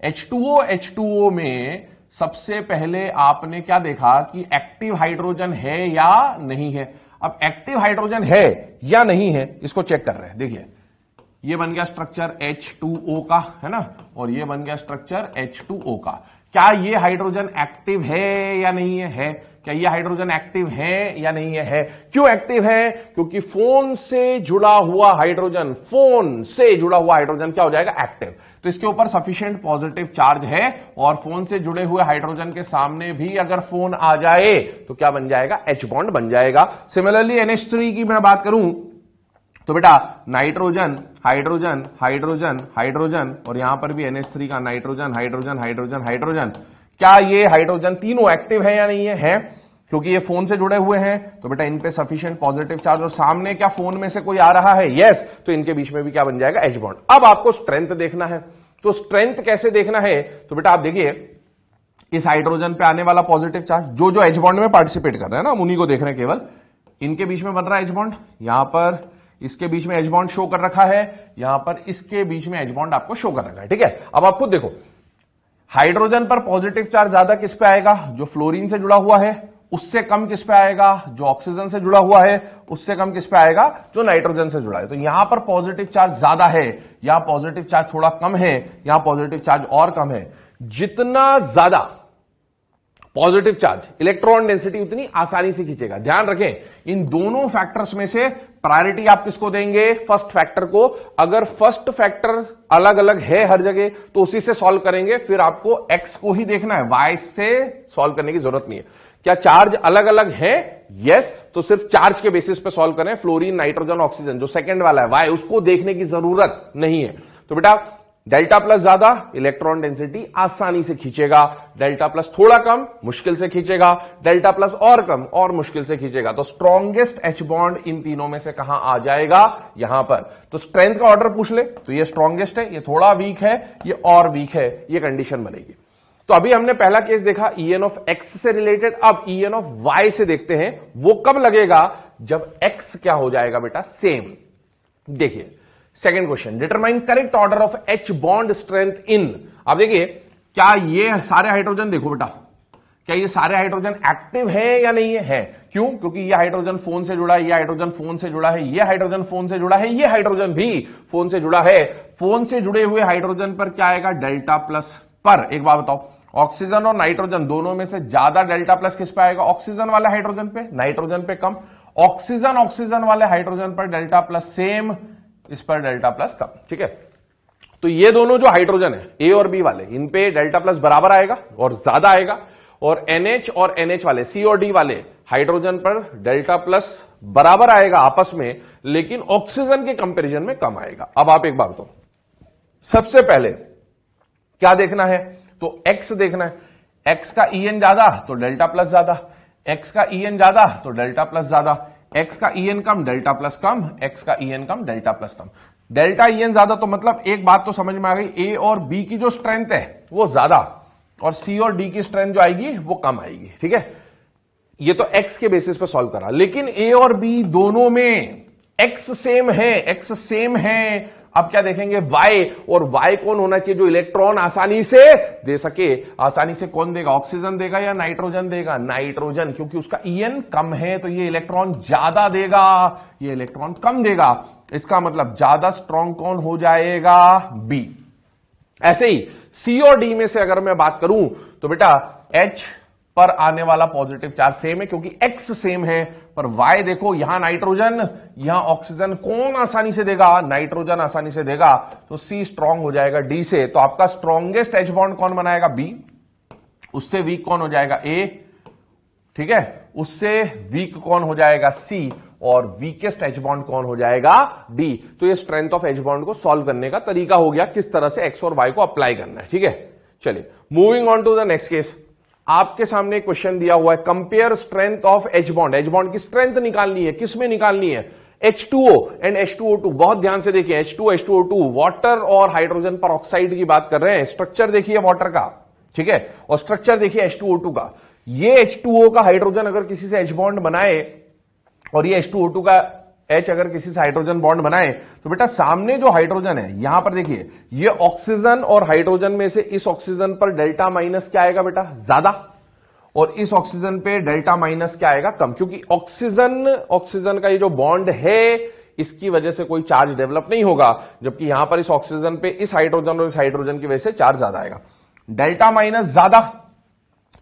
S1: H2O H2O में सबसे पहले आपने क्या देखा कि एक्टिव हाइड्रोजन है या नहीं है। अब एक्टिव हाइड्रोजन है या नहीं है इसको चेक कर रहे हैं। देखिए ये बन गया स्ट्रक्चर H2O का, है ना, और ये बन गया स्ट्रक्चर H2O का। क्या ये हाइड्रोजन एक्टिव है या नहीं है? क्या ये हाइड्रोजन एक्टिव है या नहीं है? क्यों एक्टिव है? क्योंकि फोन से जुड़ा हुआ हाइड्रोजन, फोन से जुड़ा हुआ हाइड्रोजन क्या हो जाएगा? एक्टिव। तो इसके ऊपर सफिशिएंट पॉजिटिव चार्ज है, और फोन से जुड़े हुए हाइड्रोजन के सामने भी अगर फोन आ जाए तो क्या बन जाएगा? H बॉन्ड बन जाएगा। सिमिलरली NH3 की मैं बात करूं तो बेटा नाइट्रोजन हाइड्रोजन हाइड्रोजन हाइड्रोजन, और यहां पर भी NH3 का नाइट्रोजन हाइड्रोजन हाइड्रोजन हाइड्रोजन। क्या ये हाइड्रोजन तीनों एक्टिव है या नहीं है? क्योंकि ये फोन से जुड़े हुए हैं तो बेटा इन पे सफिशिएंट पॉजिटिव चार्ज, और सामने क्या फोन में से कोई आ रहा है? यस। तो इनके बीच में भी क्या बन जाएगा? H bond. अब आपको स्ट्रेंथ देखना है। तो स्ट्रेंथ कैसे देखना है? तो बेटा आप देखिए इस हाइड्रोजन पे आने वाला पॉजिटिव चार्ज, जो जो H बॉन्ड में पार्टिसिपेट कर रहे हैं ना, हम उन्हीं को देख रहे हैं केवल। इनके बीच में बन रहा है H बॉन्ड, यहां पर इसके बीच में H बॉन्ड शो कर रखा है, यहां पर इसके बीच में H बॉन्ड आपको शो कर रखा है, ठीक है। अब आप खुद देखो हाइड्रोजन पर पॉजिटिव चार्ज ज्यादा किस पे आएगा? जो फ्लोरीन से जुड़ा हुआ है। उससे कम किस पे आएगा? जो ऑक्सीजन से जुड़ा हुआ है। उससे कम किस पे आएगा? जो नाइट्रोजन से जुड़ा है। तो यहां पर पॉजिटिव चार्ज ज्यादा है, यहां पॉजिटिव चार्ज थोड़ा कम है, यहां पॉजिटिव चार्ज और कम है। जितना ज्यादा पॉजिटिव चार्ज इलेक्ट्रॉन डेंसिटी उतनी आसानी से खींचेगा। ध्यान रखें इन दोनों फैक्टर्स में से प्रायोरिटी आप किसको देंगे? फर्स्ट फैक्टर को। अगर फर्स्ट फैक्टर अलग अलग है हर जगह तो उसी से सॉल्व करेंगे, फिर आपको एक्स को ही देखना है, वाई से सॉल्व करने की जरूरत नहीं है। क्या चार्ज अलग अलग है? यस। तो सिर्फ चार्ज के बेसिस पे सॉल्व करें, फ्लोरीन नाइट्रोजन ऑक्सीजन, जो सेकंड वाला है वाई, उसको देखने की जरूरत नहीं है। तो बेटा डेल्टा प्लस ज्यादा इलेक्ट्रॉन डेंसिटी आसानी से खींचेगा, डेल्टा प्लस थोड़ा कम मुश्किल से खींचेगा, डेल्टा प्लस और कम और मुश्किल से खींचेगा। तो स्ट्रॉन्गेस्ट H बॉन्ड इन तीनों में से कहां आ जाएगा? यहां पर। तो स्ट्रेंथ का ऑर्डर पूछ ले तो ये स्ट्रॉन्गेस्ट है, ये थोड़ा वीक है, ये और वीक है, ये कंडीशन बनेगी। तो अभी हमने पहला केस देखा En ऑफ x से रिलेटेड। अब En ऑफ y से देखते हैं, वो कब लगेगा? जब x क्या हो जाएगा बेटा? सेम। देखिए second question, determine correct order of H bond strength in. अब देखिए क्या ये सारे हाइड्रोजन, देखो बेटा क्या ये सारे हाइड्रोजन एक्टिव है या नहीं है? क्यों? क्योंकि ये हाइड्रोजन फोन से जुड़ा है, ये हाइड्रोजन फोन से जुड़ा है, ये हाइड्रोजन फोन से जुड़ा है, ये हाइड्रोजन भी फोन से जुड़ा है। फोन से जुड़े हुए हाइड्रोजन पर क्या आएगा? Delta plus. पर एक बात बताओ, ऑक्सीजन और नाइट्रोजन दोनों में से ज्यादा डेल्टा प्लस किस पे आएगा? ऑक्सीजन वाले हाइड्रोजन पे, नाइट्रोजन पे कम। ऑक्सीजन वाले हाइड्रोजन पर डेल्टा प्लस सेम, इस पर डेल्टा प्लस कम, ठीक है। तो ये दोनों जो हाइड्रोजन है ए और बी वाले, इन पे डेल्टा प्लस बराबर आएगा और ज्यादा आएगा, और NH और NH वाले, C और D वाले हाइड्रोजन पर डेल्टा प्लस बराबर आएगा आपस में, लेकिन ऑक्सीजन के कंपैरिजन में कम आएगा। अब आप एक बात बताओ, सबसे पहले क्या देखना है? तो x देखना है। x का En ज्यादा तो डेल्टा प्लस ज्यादा, x का En ज्यादा तो डेल्टा प्लस ज्यादा, x का En कम डेल्टा प्लस कम, x का En कम डेल्टा प्लस कम। डेल्टा En ज्यादा तो मतलब एक बात तो समझ में आ गई, A और B की जो स्ट्रेंथ है वो ज्यादा, और C और D की स्ट्रेंथ जो आएगी वो कम आएगी, ठीक है। ये तो x के बेसिस पे सॉल्व करा, लेकिन A और B दोनों में x सेम है, x सेम है। अब क्या देखेंगे? y, और y कौन होना चाहिए? जो इलेक्ट्रॉन आसानी से दे सके। आसानी से कौन देगा? ऑक्सीजन देगा या नाइट्रोजन देगा? नाइट्रोजन, क्योंकि उसका En कम है तो ये इलेक्ट्रॉन ज्यादा देगा, ये इलेक्ट्रॉन कम देगा। इसका मतलब ज्यादा स्ट्रॉन्ग कौन हो जाएगा? B। ऐसे ही C और D में से अगर मैं बात करूं तो बेटा H पर आने वाला पॉजिटिव चार्ज सेम है क्योंकि x सेम है, पर y देखो, यहां नाइट्रोजन यहां ऑक्सीजन, कौन आसानी से देगा? नाइट्रोजन आसानी से देगा, तो C स्ट्रांग हो जाएगा D से। तो आपका स्ट्रॉन्गेस्ट H बॉन्ड कौन बनाएगा? B। उससे वीक कौन हो जाएगा? A, ठीक है। उससे वीक कौन हो जाएगा? C। और वीकेस्ट एच बॉन्ड कौन हो जाएगा, डी। तो ये स्ट्रेंथ ऑफ एच बॉन्ड को सॉल्व करने का तरीका हो गया, किस तरह से एक्स और वाई को अप्लाई करना है। ठीक है, चलिए moving on to the next case. आपके सामने एक क्वेश्चन दिया हुआ है, compare strength of H bond. H bond की स्ट्रेंथ निकालनी है, किसमें निकालनी है, H2O एंड H2O2। बहुत ध्यान से देखिए, H2 H2O2 वाटर और हाइड्रोजन पर ऑक्साइड की बात कर रहे हैं। स्ट्रक्चर देखिए वाटर का, ठीक है, और स्ट्रक्चर देखिए H2O2 का। ये H2O का हाइड्रोजन अगर किसी से H बॉन्ड बनाए और ये H2O2 का H अगर किसी से हाइड्रोजन बॉन्ड बनाए, तो बेटा सामने जो हाइड्रोजन है, यहां पर देखिए, ये ऑक्सीजन और हाइड्रोजन में से इस ऑक्सीजन पर डेल्टा माइनस क्या आएगा बेटा, ज्यादा, और इस ऑक्सीजन पे डेल्टा माइनस क्या आएगा, कम। क्योंकि ऑक्सीजन का ये जो बॉन्ड है, इसकी वजह से कोई चार्ज डेवलप नहीं होगा, जबकि यहां पर इस ऑक्सीजन पे इस हाइड्रोजन और इस हाइड्रोजन की वजह से चार्ज ज्यादा आएगा। डेल्टा माइनस ज्यादा,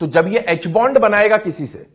S1: तो जब ये एच बॉन्ड बनाएगा किसी से,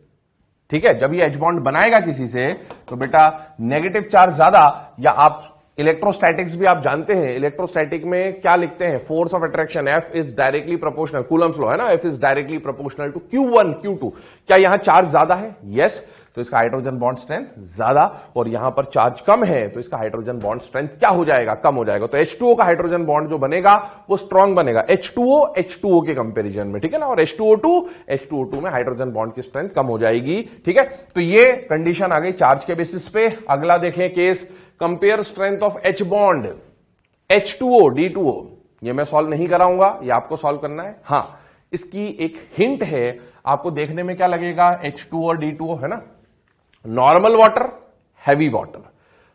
S1: ठीक है, जब ये एच बॉन्ड बनाएगा किसी से, तो बेटा नेगेटिव चार्ज ज्यादा। या आप इलेक्ट्रोस्टैटिक्स भी आप जानते हैं, इलेक्ट्रोस्टैटिक में क्या लिखते हैं, force of attraction F is directly proportional, Coulomb's law है ना, F is directly proportional to Q1 Q2। क्या यहां चार्ज ज्यादा है, यस, तो इसका हाइड्रोजन बॉन्ड स्ट्रेंथ ज्यादा, और यहां पर चार्ज कम है, तो इसका हाइड्रोजन बॉन्ड स्ट्रेंथ क्या हो जाएगा, कम हो जाएगा। तो H2O का हाइड्रोजन बॉन्ड जो बनेगा वो स्ट्रॉन्ग बनेगा H2O के कंपेरिजन में, ठीक है ना, और H2O2 में हाइड्रोजन बॉन्ड की स्ट्रेंथ कम हो जाएगी। ठीक है, तो ये कंडीशन आ गई चार्ज के बेसिस पे। अगला देखें case, compare strength of H bond H2O D2O। ये मैं सॉल्व नहीं कराऊंगा, ये आपको सॉल्व करना है। हां, इसकी एक हिंट है, आपको देखने में क्या लगेगा, H2O और D2O है ना, normal water, heavy water,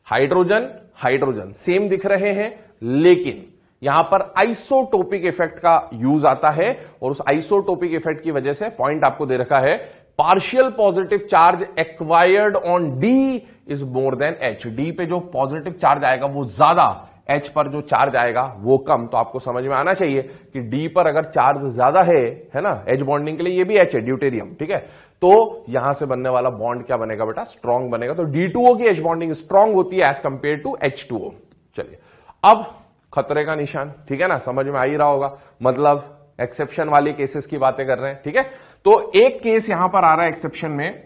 S1: hydrogen same दिख रहे हैं, लेकिन यहां पर आइसोटोपिक इफेक्ट का यूज आता है, और उस आइसोटोपिक इफेक्ट की वजह से पॉइंट आपको दे रखा है, partial positive charge acquired on D is more than H. D पे जो पॉजिटिव चार्ज आएगा वो ज्यादा, एच पर जो चार्ज आएगा वो कम। तो आपको समझ में आना चाहिए कि डी पर अगर चार्ज ज्यादा है ना, एच बॉन्डिंग के लिए, ये भी एच है, ड्यूटेरियम, ठीक है, तो यहां से बनने वाला बॉन्ड क्या बनेगा बेटा, स्ट्रॉन्ग बनेगा। तो D2O की एच बॉन्डिंग स्ट्रॉन्ग होती है एज कंपेयर टू H2O। चलिए, अब खतरे का निशान, ठीक है ना, समझ में आ ही रहा होगा, मतलब एक्सेप्शन वाले केसेस की बातें कर रहे हैं। ठीक है, तो एक केस यहां पर आ रहा है एक्सेप्शन में,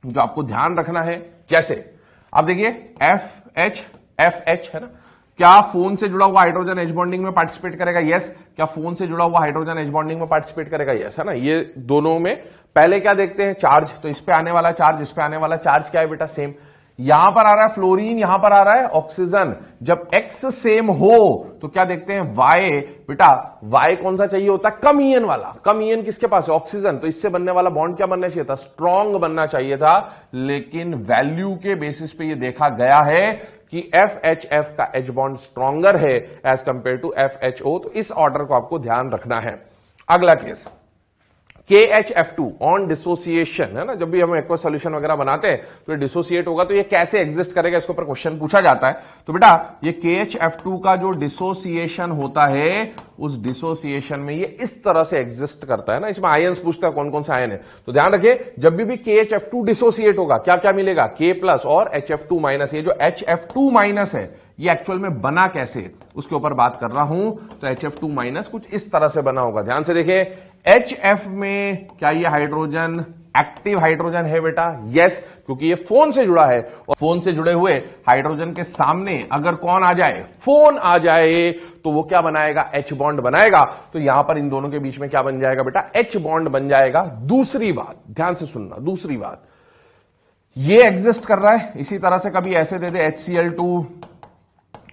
S1: जो आपको ध्यान रखना है। जैसे आप देखिए FH है ना, क्या फोन से जुड़ा हुआ हाइड्रोजन एच बॉन्डिंग में पार्टिसिपेट करेगा, यस। क्या फोन से जुड़ा हुआ हाइड्रोजन एच बॉन्डिंग में पार्टिसिपेट करेगा, यस, है ना। ये दोनों में पहले क्या देखते हैं, चार्ज। तो इस पे आने वाला चार्ज, इस पे आने वाला चार्ज क्या है बेटा, सेम। यहां पर आ रहा है फ्लोरीन, यहां पर आ रहा है ऑक्सीजन। जब एक्स सेम हो तो क्या देखते हैं, वाई। बेटा वाई कौन सा चाहिए होता है, कम ईएन वाला। कम ईएन किसके पास है, ऑक्सीजन। तो इससे बनने वाला बॉन्ड क्या बनना चाहिए था, स्ट्रॉन्ग बनना चाहिए था। लेकिन वैल्यू के बेसिस पे ये देखा गया है कि FHF का एच बॉन्ड स्ट्रॉन्गर है एज कंपेयर टू FHO। तो इस ऑर्डर को आपको ध्यान रखना है। अगला केस, KHF2 ऑन डिसोसिएशन, है ना, जब भी हम एक्वस सॉल्यूशन वगैरह बनाते हैं तो ये डिसोसिएट होगा, तो ये कैसे एग्जिस्ट करेगा, इसके ऊपर क्वेश्चन पूछा जाता है। तो बेटा ये KHF2 का जो डिसोसिएशन होता है, उस डिसोसिएशन में ये इस तरह से एग्जिस्ट करता है ना। इसमें आयन्स पूछता है कौन कौन से आयन है, तो ध्यान रखिए, जब भी KHF2 डिसोसिएट होगा, क्या क्या मिलेगा, K+ और HF2-। ये जो HF2- है, ये एक्चुअल में बना कैसे, उसके ऊपर बात कर रहा हूं। तो HF2- कुछ इस तरह से बना होगा। ध्यान से देखिए, HF में क्या ये हाइड्रोजन एक्टिव हाइड्रोजन है बेटा, यस, क्योंकि ये फोन से जुड़ा है, और फोन से जुड़े हुए हाइड्रोजन के सामने अगर कौन आ जाए, फोन आ जाए, तो वो क्या बनाएगा, H बॉन्ड बनाएगा। तो यहां पर इन दोनों के बीच में क्या बन जाएगा बेटा, H बॉन्ड बन जाएगा। दूसरी बात ध्यान से सुनना, दूसरी बात, ये एग्जिस्ट कर रहा है इसी तरह से, कभी ऐसे दे दे HCl2,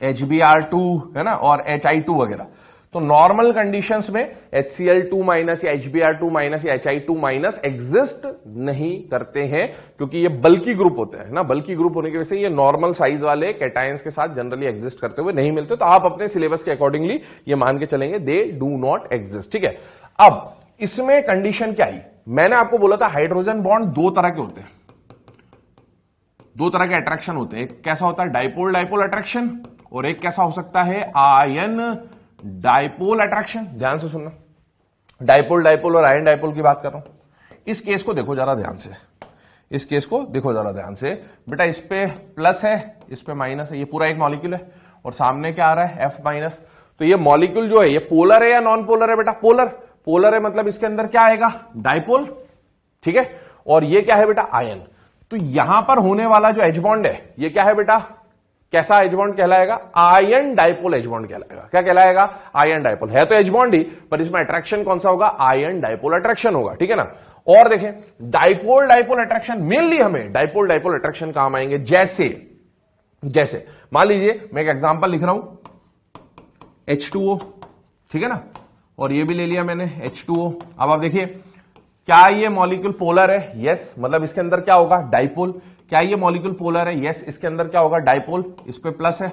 S1: HBr2, है ना, और HI2 वगैरह। तो नॉर्मल कंडीशंस में HCl2- या HBr2- या HI2- एग्जिस्ट नहीं करते हैं, क्योंकि ये बल्की ग्रुप होते हैं ना। बल्की ग्रुप होने की वजह से ये नॉर्मल साइज वाले कैटायंस के साथ जनरली एग्जिस्ट करते हुए नहीं मिलते। तो आप अपने सिलेबस के अकॉर्डिंगली ये मान के चलेंगे, दे डू नॉट एग्जिस्ट। ठीक है, अब इसमें कंडीशन क्या आई, मैंने आपको बोला था हाइड्रोजन बॉन्ड दो तरह के होते हैं, दो तरह के अट्रैक्शन होते हैं। एक कैसा होता है, डाइपोल डाइपोल अट्रैक्शन, और एक कैसा हो सकता है, आयन डाइपोल अट्रैक्शन। ध्यान से सुनना, डाइपोल डाइपोल और आयन डाइपोल की बात कर रहा हूं। इस केस को देखो जरा ध्यान से, इस केस को देखो जरा ध्यान से बेटा, इस पे प्लस है, इस पे माइनस है, ये पूरा एक मॉलिक्यूल है, और सामने क्या आ रहा है, F-। तो ये मॉलिक्यूल जो है ये पोलर है या नॉन पोलर है बेटा, पोलर। पोलर है मतलब इसके अंदर क्या आएगा, डाइपोल, ठीक है, और ये क्या है बेटा, आयन। तो यहां पर होने वाला जो एच बॉन्ड है ये क्या है बेटा, कैसा एच बॉन्ड कहलाएगा, आयन डाइपोल एच बॉन्ड कहलाएगा। क्या कहलाएगा, आयन डाइपोल। है तो एच बॉन्ड ही, पर इसमें अट्रैक्शन कौन सा होगा, आयन डाइपोल अट्रैक्शन होगा, ठीक है ना। और देखें डाइपोल डाइपोल अट्रैक्शन, मेनली हमें डाइपोल डाइपोल अट्रैक्शन काम आएंगे, जैसे मान लीजिए मैं एक एग्जांपल लिख रहा हूं H2O, ठीक है ना, और ये भी ले लिया मैंने H2O। अब आप देखिए क्या ये मॉलिक्यूल पोलर है, यस, मतलब इसके अंदर क्या होगा, डाइपोल। क्या ये मॉलिक्यूल पोलर है, यस, इसके अंदर क्या होगा, डाइपोल। इस पे प्लस है,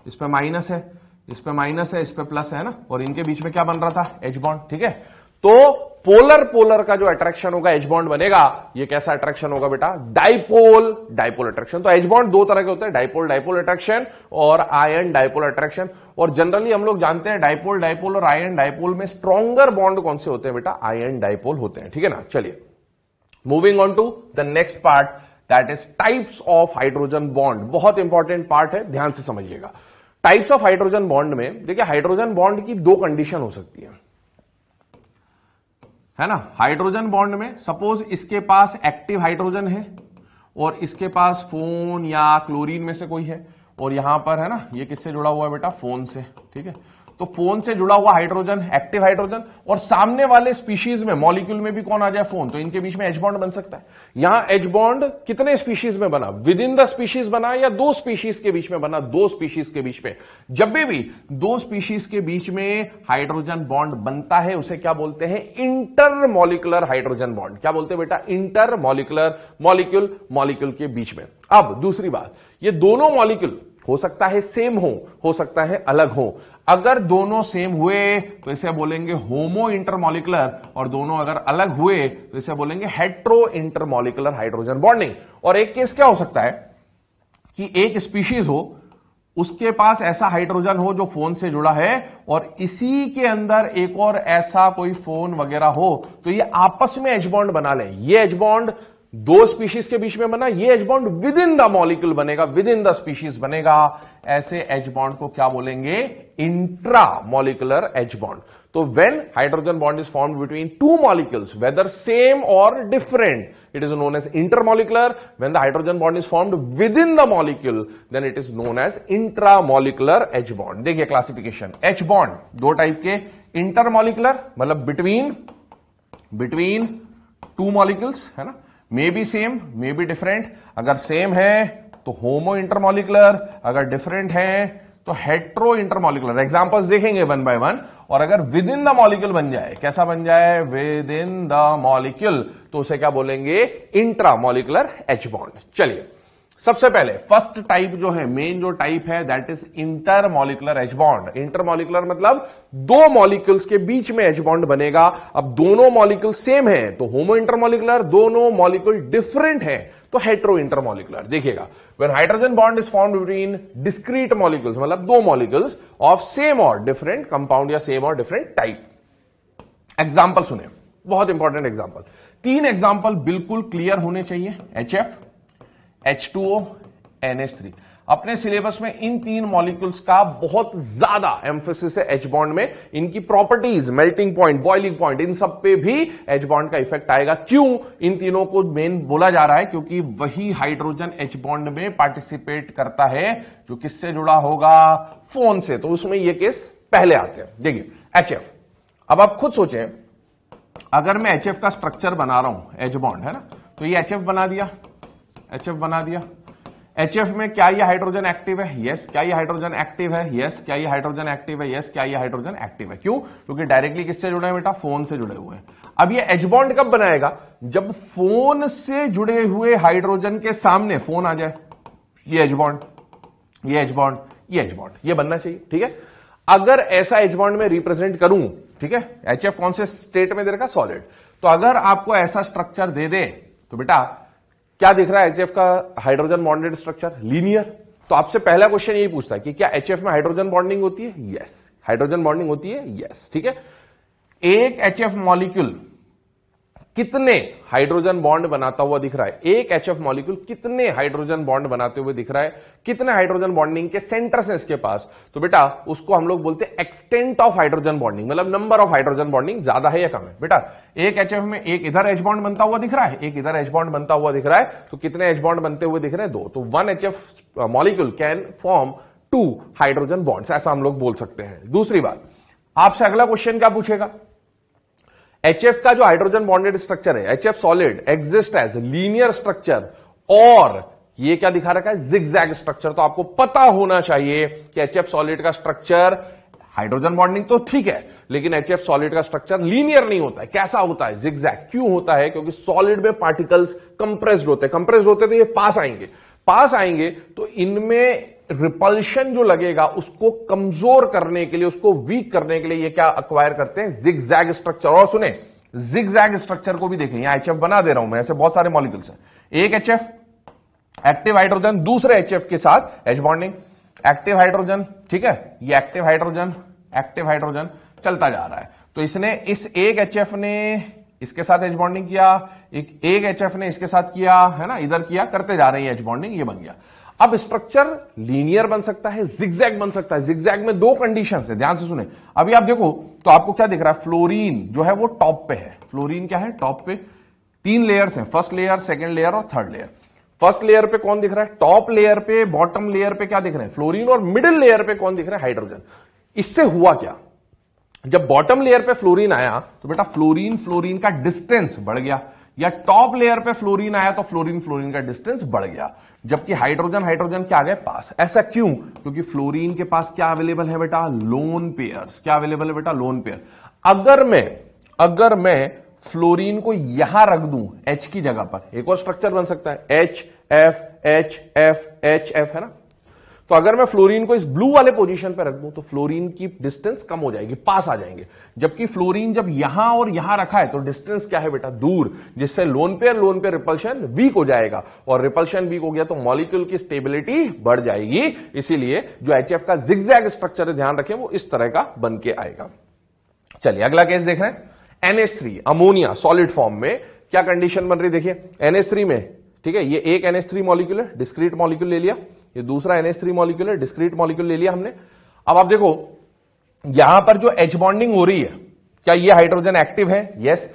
S1: इस पे माइनस है, इस पे माइनस है, इस पे प्लस है ना, और इनके बीच में क्या बन रहा था, एच बॉन्ड, ठीक है। तो पोलर पोलर का जो अट्रैक्शन होगा, एच बॉन्ड बनेगा, ये कैसा अट्रैक्शन होगा बेटा, डाइपोल डाइपोल अट्रैक्शन। तो एच बॉन्ड दो तरह के होते हैं, डाइपोल डाइपोल अट्रैक्शन और आयन डाइपोल अट्रैक्शन। और जनरली हम लोग जानते हैं डाइपोल डाइपोल और आयन डाइपोल में स्ट्रॉन्गर बॉन्ड कौन से होते हैं बेटा, आयन डाइपोल होते हैं, ठीक है ना। चलिए moving on to the next part, that is types of hydrogen bond. बहुत इंपॉर्टेंट पार्ट है, ध्यान से समझिएगा। टाइप्स ऑफ हाइड्रोजन बॉन्ड में देखिए हाइड्रोजन बॉन्ड की दो कंडीशन हो सकती है ना। हाइड्रोजन बॉन्ड में सपोज इसके पास एक्टिव हाइड्रोजन है और इसके पास फोन या क्लोरीन में से कोई है, और यहां पर है ना ये किससे जुड़ा हुआ है बेटा, फोन से, ठीक है। तो फोन से जुड़ा हुआ हाइड्रोजन, एक्टिव हाइड्रोजन, और सामने वाले स्पीशीज में मॉलिक्यूल में भी कौन आ जाए, फोन, तो इनके बीच में एच बॉन्ड बन सकता है। यहां एच बॉन्ड कितने स्पीशीज में बना, विद इन द स्पीशीज बना या दो स्पीशीज के बीच में बना, दो स्पीशीज के बीच में। जब भी दो स्पीशीज के बीच में हाइड्रोजन बॉन्ड बनता है उसे क्या बोलते हैं, इंटर मॉलिक्यूलर हाइड्रोजन बॉन्ड। क्या बोलते हैं बेटा, इंटर मॉलिक्यूलर, मॉलिक्यूल मॉलिक्यूल के बीच में। अब दूसरी बात, ये दोनों मॉलिक्यूल हो सकता है सेम हो सकता है अलग हो। अगर दोनों सेम हुए तो इसे बोलेंगे होमो इंटरमॉलिकुलर, और दोनों अगर अलग हुए तो इसे बोलेंगे हेट्रो इंटरमॉलिकुलर हाइड्रोजन बॉन्डिंग। और एक केस क्या हो सकता है कि एक स्पीशीज हो, उसके पास ऐसा हाइड्रोजन हो जो फोन से जुड़ा है, और इसी के अंदर एक और ऐसा कोई फोन वगैरह हो, तो ये आपस में एच बॉन्ड बना ले। ये एच बॉन्ड दो स्पीशीज के बीच में बना, ये H bond within the molecule बनेगा, विद इन द स्पीशीज बनेगा। ऐसे एच बॉन्ड को क्या बोलेंगे, इंट्रा मॉलिक्यूलर एच बॉन्ड। तो when hydrogen bond is formed between two molecules whether same और different, it is known as intermolecular. When the hydrogen bond is formed within the molecule then it is known as intramolecular H bond. देखिए classification, H bond दो type के, intermolecular मतलब between two molecules, है ना, may be same may be different. अगर same है तो होमो intermolecular, अगर डिफरेंट है तो हेट्रो इंटरमॉलिकुलर। एग्जांपल्स देखेंगे वन बाय वन। और अगर विद इन द मॉलिक्यूल बन जाए, कैसा बन जाए, विद इन द मॉलिक्यूल, तो उसे क्या बोलेंगे, इंट्रामॉलिकुलर एच बॉन्ड। चलिए सबसे पहले फर्स्ट टाइप जो है, मेन जो टाइप है, that is intermolecular H bond. Intermolecular मतलब दो मॉलिक्यूल्स के बीच में एच बॉन्ड बनेगा। अब दोनों मॉलिक्यूल सेम है तो होमो इंटरमॉलिकुलर, दोनों मॉलिक्यूल डिफरेंट है तो हेट्रो इंटरमॉलिकुलर। देखिएगा, when hydrogen bond is formed between discrete molecules, मतलब दो मॉलिक्यूल्स ऑफ सेम और डिफरेंट कंपाउंड या सेम और डिफरेंट टाइप। एग्जाम्पल सुने, बहुत इंपॉर्टेंट एग्जाम्पल, तीन एग्जाम्पल बिल्कुल क्लियर होने चाहिए। HF, H2O, NH3। अपने सिलेबस में इन तीन मॉलिक्यूल्स का बहुत ज्यादा एम्फेसिस है एच बॉन्ड में। इनकी properties, melting point, boiling point, इन सब पे भी एच बॉन्ड का इफेक्ट आएगा। क्यों इन तीनों को मेन बोला जा रहा है, क्योंकि वही हाइड्रोजन एच बॉन्ड में पार्टिसिपेट करता है जो किससे जुड़ा होगा, फोन से। तो उसमें ये केस पहले आते हैं। देखिए HF, अब आप खुद सोचें, अगर मैं HF का स्ट्रक्चर बना रहा हूं, एच बॉन्ड है ना, तो ये HF बना दिया, HF बना दिया। HF में क्या ये हाइड्रोजन एक्टिव है, यस। क्या ये हाइड्रोजन एक्टिव है, यस। क्या ये हाइड्रोजन एक्टिव है, यस। क्या ये हाइड्रोजन एक्टिव है, क्यों, क्योंकि डायरेक्टली किससे जुड़े हैं बेटा, फोन से जुड़े हुए हैं। अब ये एच बॉन्ड कब बनाएगा, जब फोन से जुड़े हुए हाइड्रोजन के सामने फोन आ जाए। ये एच बॉन्ड, ये एच बॉन्ड, ये एच बॉन्ड, ये बनना चाहिए, ठीक है। अगर ऐसा एच बॉन्ड में रिप्रेजेंट करूं, ठीक है, HF कौन से स्टेट में दे रखा, सॉलिड, तो अगर आपको ऐसा स्ट्रक्चर दे दे तो बेटा क्या दिख रहा है HF का हाइड्रोजन बॉन्डेड स्ट्रक्चर, लीनियर। तो आपसे पहला क्वेश्चन यही पूछता है कि क्या HF में हाइड्रोजन बॉन्डिंग होती है, यस। हाइड्रोजन बॉन्डिंग होती है, यस, ठीक है। एक HF मॉलिक्यूल कितने हाइड्रोजन बॉन्ड बनाता हुआ दिख रहा है, एक एचएफ मॉलिक्यूल कितने हाइड्रोजन बॉन्ड बनाते हुए दिख रहा है, कितने हाइड्रोजन बॉन्डिंग के सेंटर्स हैं इसके पास, तो बेटा उसको हम लोग बोलते हैं एक्सटेंट ऑफ हाइड्रोजन बॉन्डिंग, मतलब नंबर ऑफ हाइड्रोजन बॉन्डिंग ज्यादा है या कम है। बेटा एक एचएफ में एक इधर एच बॉन्ड बनता हुआ दिख रहा है, एक इधर एच बॉन्ड बनता हुआ दिख रहा है, तो कितने एच बॉन्ड बनते हुए दिख रहे हैं, दो। तो one HF molecule can form 2 hydrogen bonds, ऐसा हम लोग बोल सकते हैं। दूसरी बात, आपसे अगला क्वेश्चन क्या पूछेगा, एचएफ का जो हाइड्रोजन बॉन्डेड स्ट्रक्चर है, HF solid exist as linear structure, और ये क्या दिखा रखा है, जिगजैग स्ट्रक्चर। तो आपको पता होना चाहिए कि एचएफ सॉलिड का स्ट्रक्चर, हाइड्रोजन बॉन्डिंग तो ठीक है, लेकिन एचएफ सॉलिड का स्ट्रक्चर लीनियर नहीं होता है। कैसा होता है, जिगजैग। क्यों होता है, क्योंकि सॉलिड में पार्टिकल्स कंप्रेस्ड होते हैं, कंप्रेस्ड होते तो ये पास आएंगे तो इनमें रिपल्शन जो लगेगा उसको कमजोर करने के लिए, उसको वीक करने के लिए ये क्या अक्वायर करते हैं, जिगजैग स्ट्रक्चर। और सुने, जिगजैग स्ट्रक्चर को भी देखें, यहां एचएफ बना दे रहा हूं मैं, ऐसे बहुत सारे मॉलिक्यूल्स हैं, एक एचएफ एक्टिव हाइड्रोजन, दूसरे एचएफ के साथ एच बॉन्डिंग, एक्टिव हाइड्रोजन, ठीक है, ये एक्टिव हाइड्रोजन चलता जा रहा है। तो इसने इस एक एचएफ ने इसके साथ एच बॉन्डिंग किया, एक एचएफ ने इसके साथ किया, है ना, इधर किया, करते जा रहे हैं एच बॉन्डिंग, ये बन गया। अब स्ट्रक्चर लीनियर बन सकता है, जिगजैग बन सकता है। जिगजैग में दो कंडीशंस है, ध्यान से सुने। अभी आप देखो तो आपको क्या दिख रहा है, फ्लोरीन जो है वो टॉप पे है। फ्लोरीन क्या है, टॉप पे। 3 लेयर्स हैं, फर्स्ट लेयर, सेकंड लेयर और थर्ड लेयर। फर्स्ट लेयर पे कौन दिख रहा है, टॉप लेयर पे, बॉटम लेयर पे क्या दिख रहे हैं, फ्लोरीन, और मिडिल लेयर पे कौन दिख रहा है, हाइड्रोजन। इससे हुआ क्या, जब बॉटम लेयर पे फ्लोरीन आया तो बेटा फ्लोरीन का डिस्टेंस बढ़ गया, या टॉप लेयर पे फ्लोरीन आया तो फ्लोरीन का डिस्टेंस बढ़ गया, जबकि हाइड्रोजन क्या आ गए, पास। ऐसा क्यों, क्योंकि फ्लोरीन के पास क्या अवेलेबल है बेटा, लोन पेयर्स। क्या अवेलेबल है बेटा, लोन पेयर। अगर मैं फ्लोरीन को यहां रख दूं एच की जगह पर, एक और स्ट्रक्चर बन सकता है, एच एफ, है ना। तो अगर मैं फ्लोरीन को इस ब्लू वाले पोजीशन पे रख दूं तो फ्लोरीन की डिस्टेंस कम हो जाएगी, पास आ जाएंगे, जबकि फ्लोरीन जब यहां और यहां रखा है तो डिस्टेंस क्या है बेटा, दूर, जिससे लोन पेयर रिपल्शन वीक हो जाएगा, और रिपल्शन वीक हो गया तो मॉलिक्यूल की स्टेबिलिटी बढ़ जाएगी। इसीलिए जो एचएफ का जिगजैग स्ट्रक्चर है, ध्यान रखें, वो इस तरह का बन के आएगा। चलिए अगला केस देख रहे हैं, NH3 अमोनिया सॉलिड फॉर्म में क्या कंडीशन बन रही, देखिए NH3 में, ठीक है, ये एक NH3 मॉलिक्यूल है, डिस्क्रीट मॉलिक्यूल ले लिया, ये दूसरा NH3 मॉलिक्यूल है, डिस्क्रीट मॉलिक्यूल ले लिया हमने। अब आप देखो यहां पर जो एच बॉन्डिंग हो रही है, क्या ये हाइड्रोजन एक्टिव है, यस।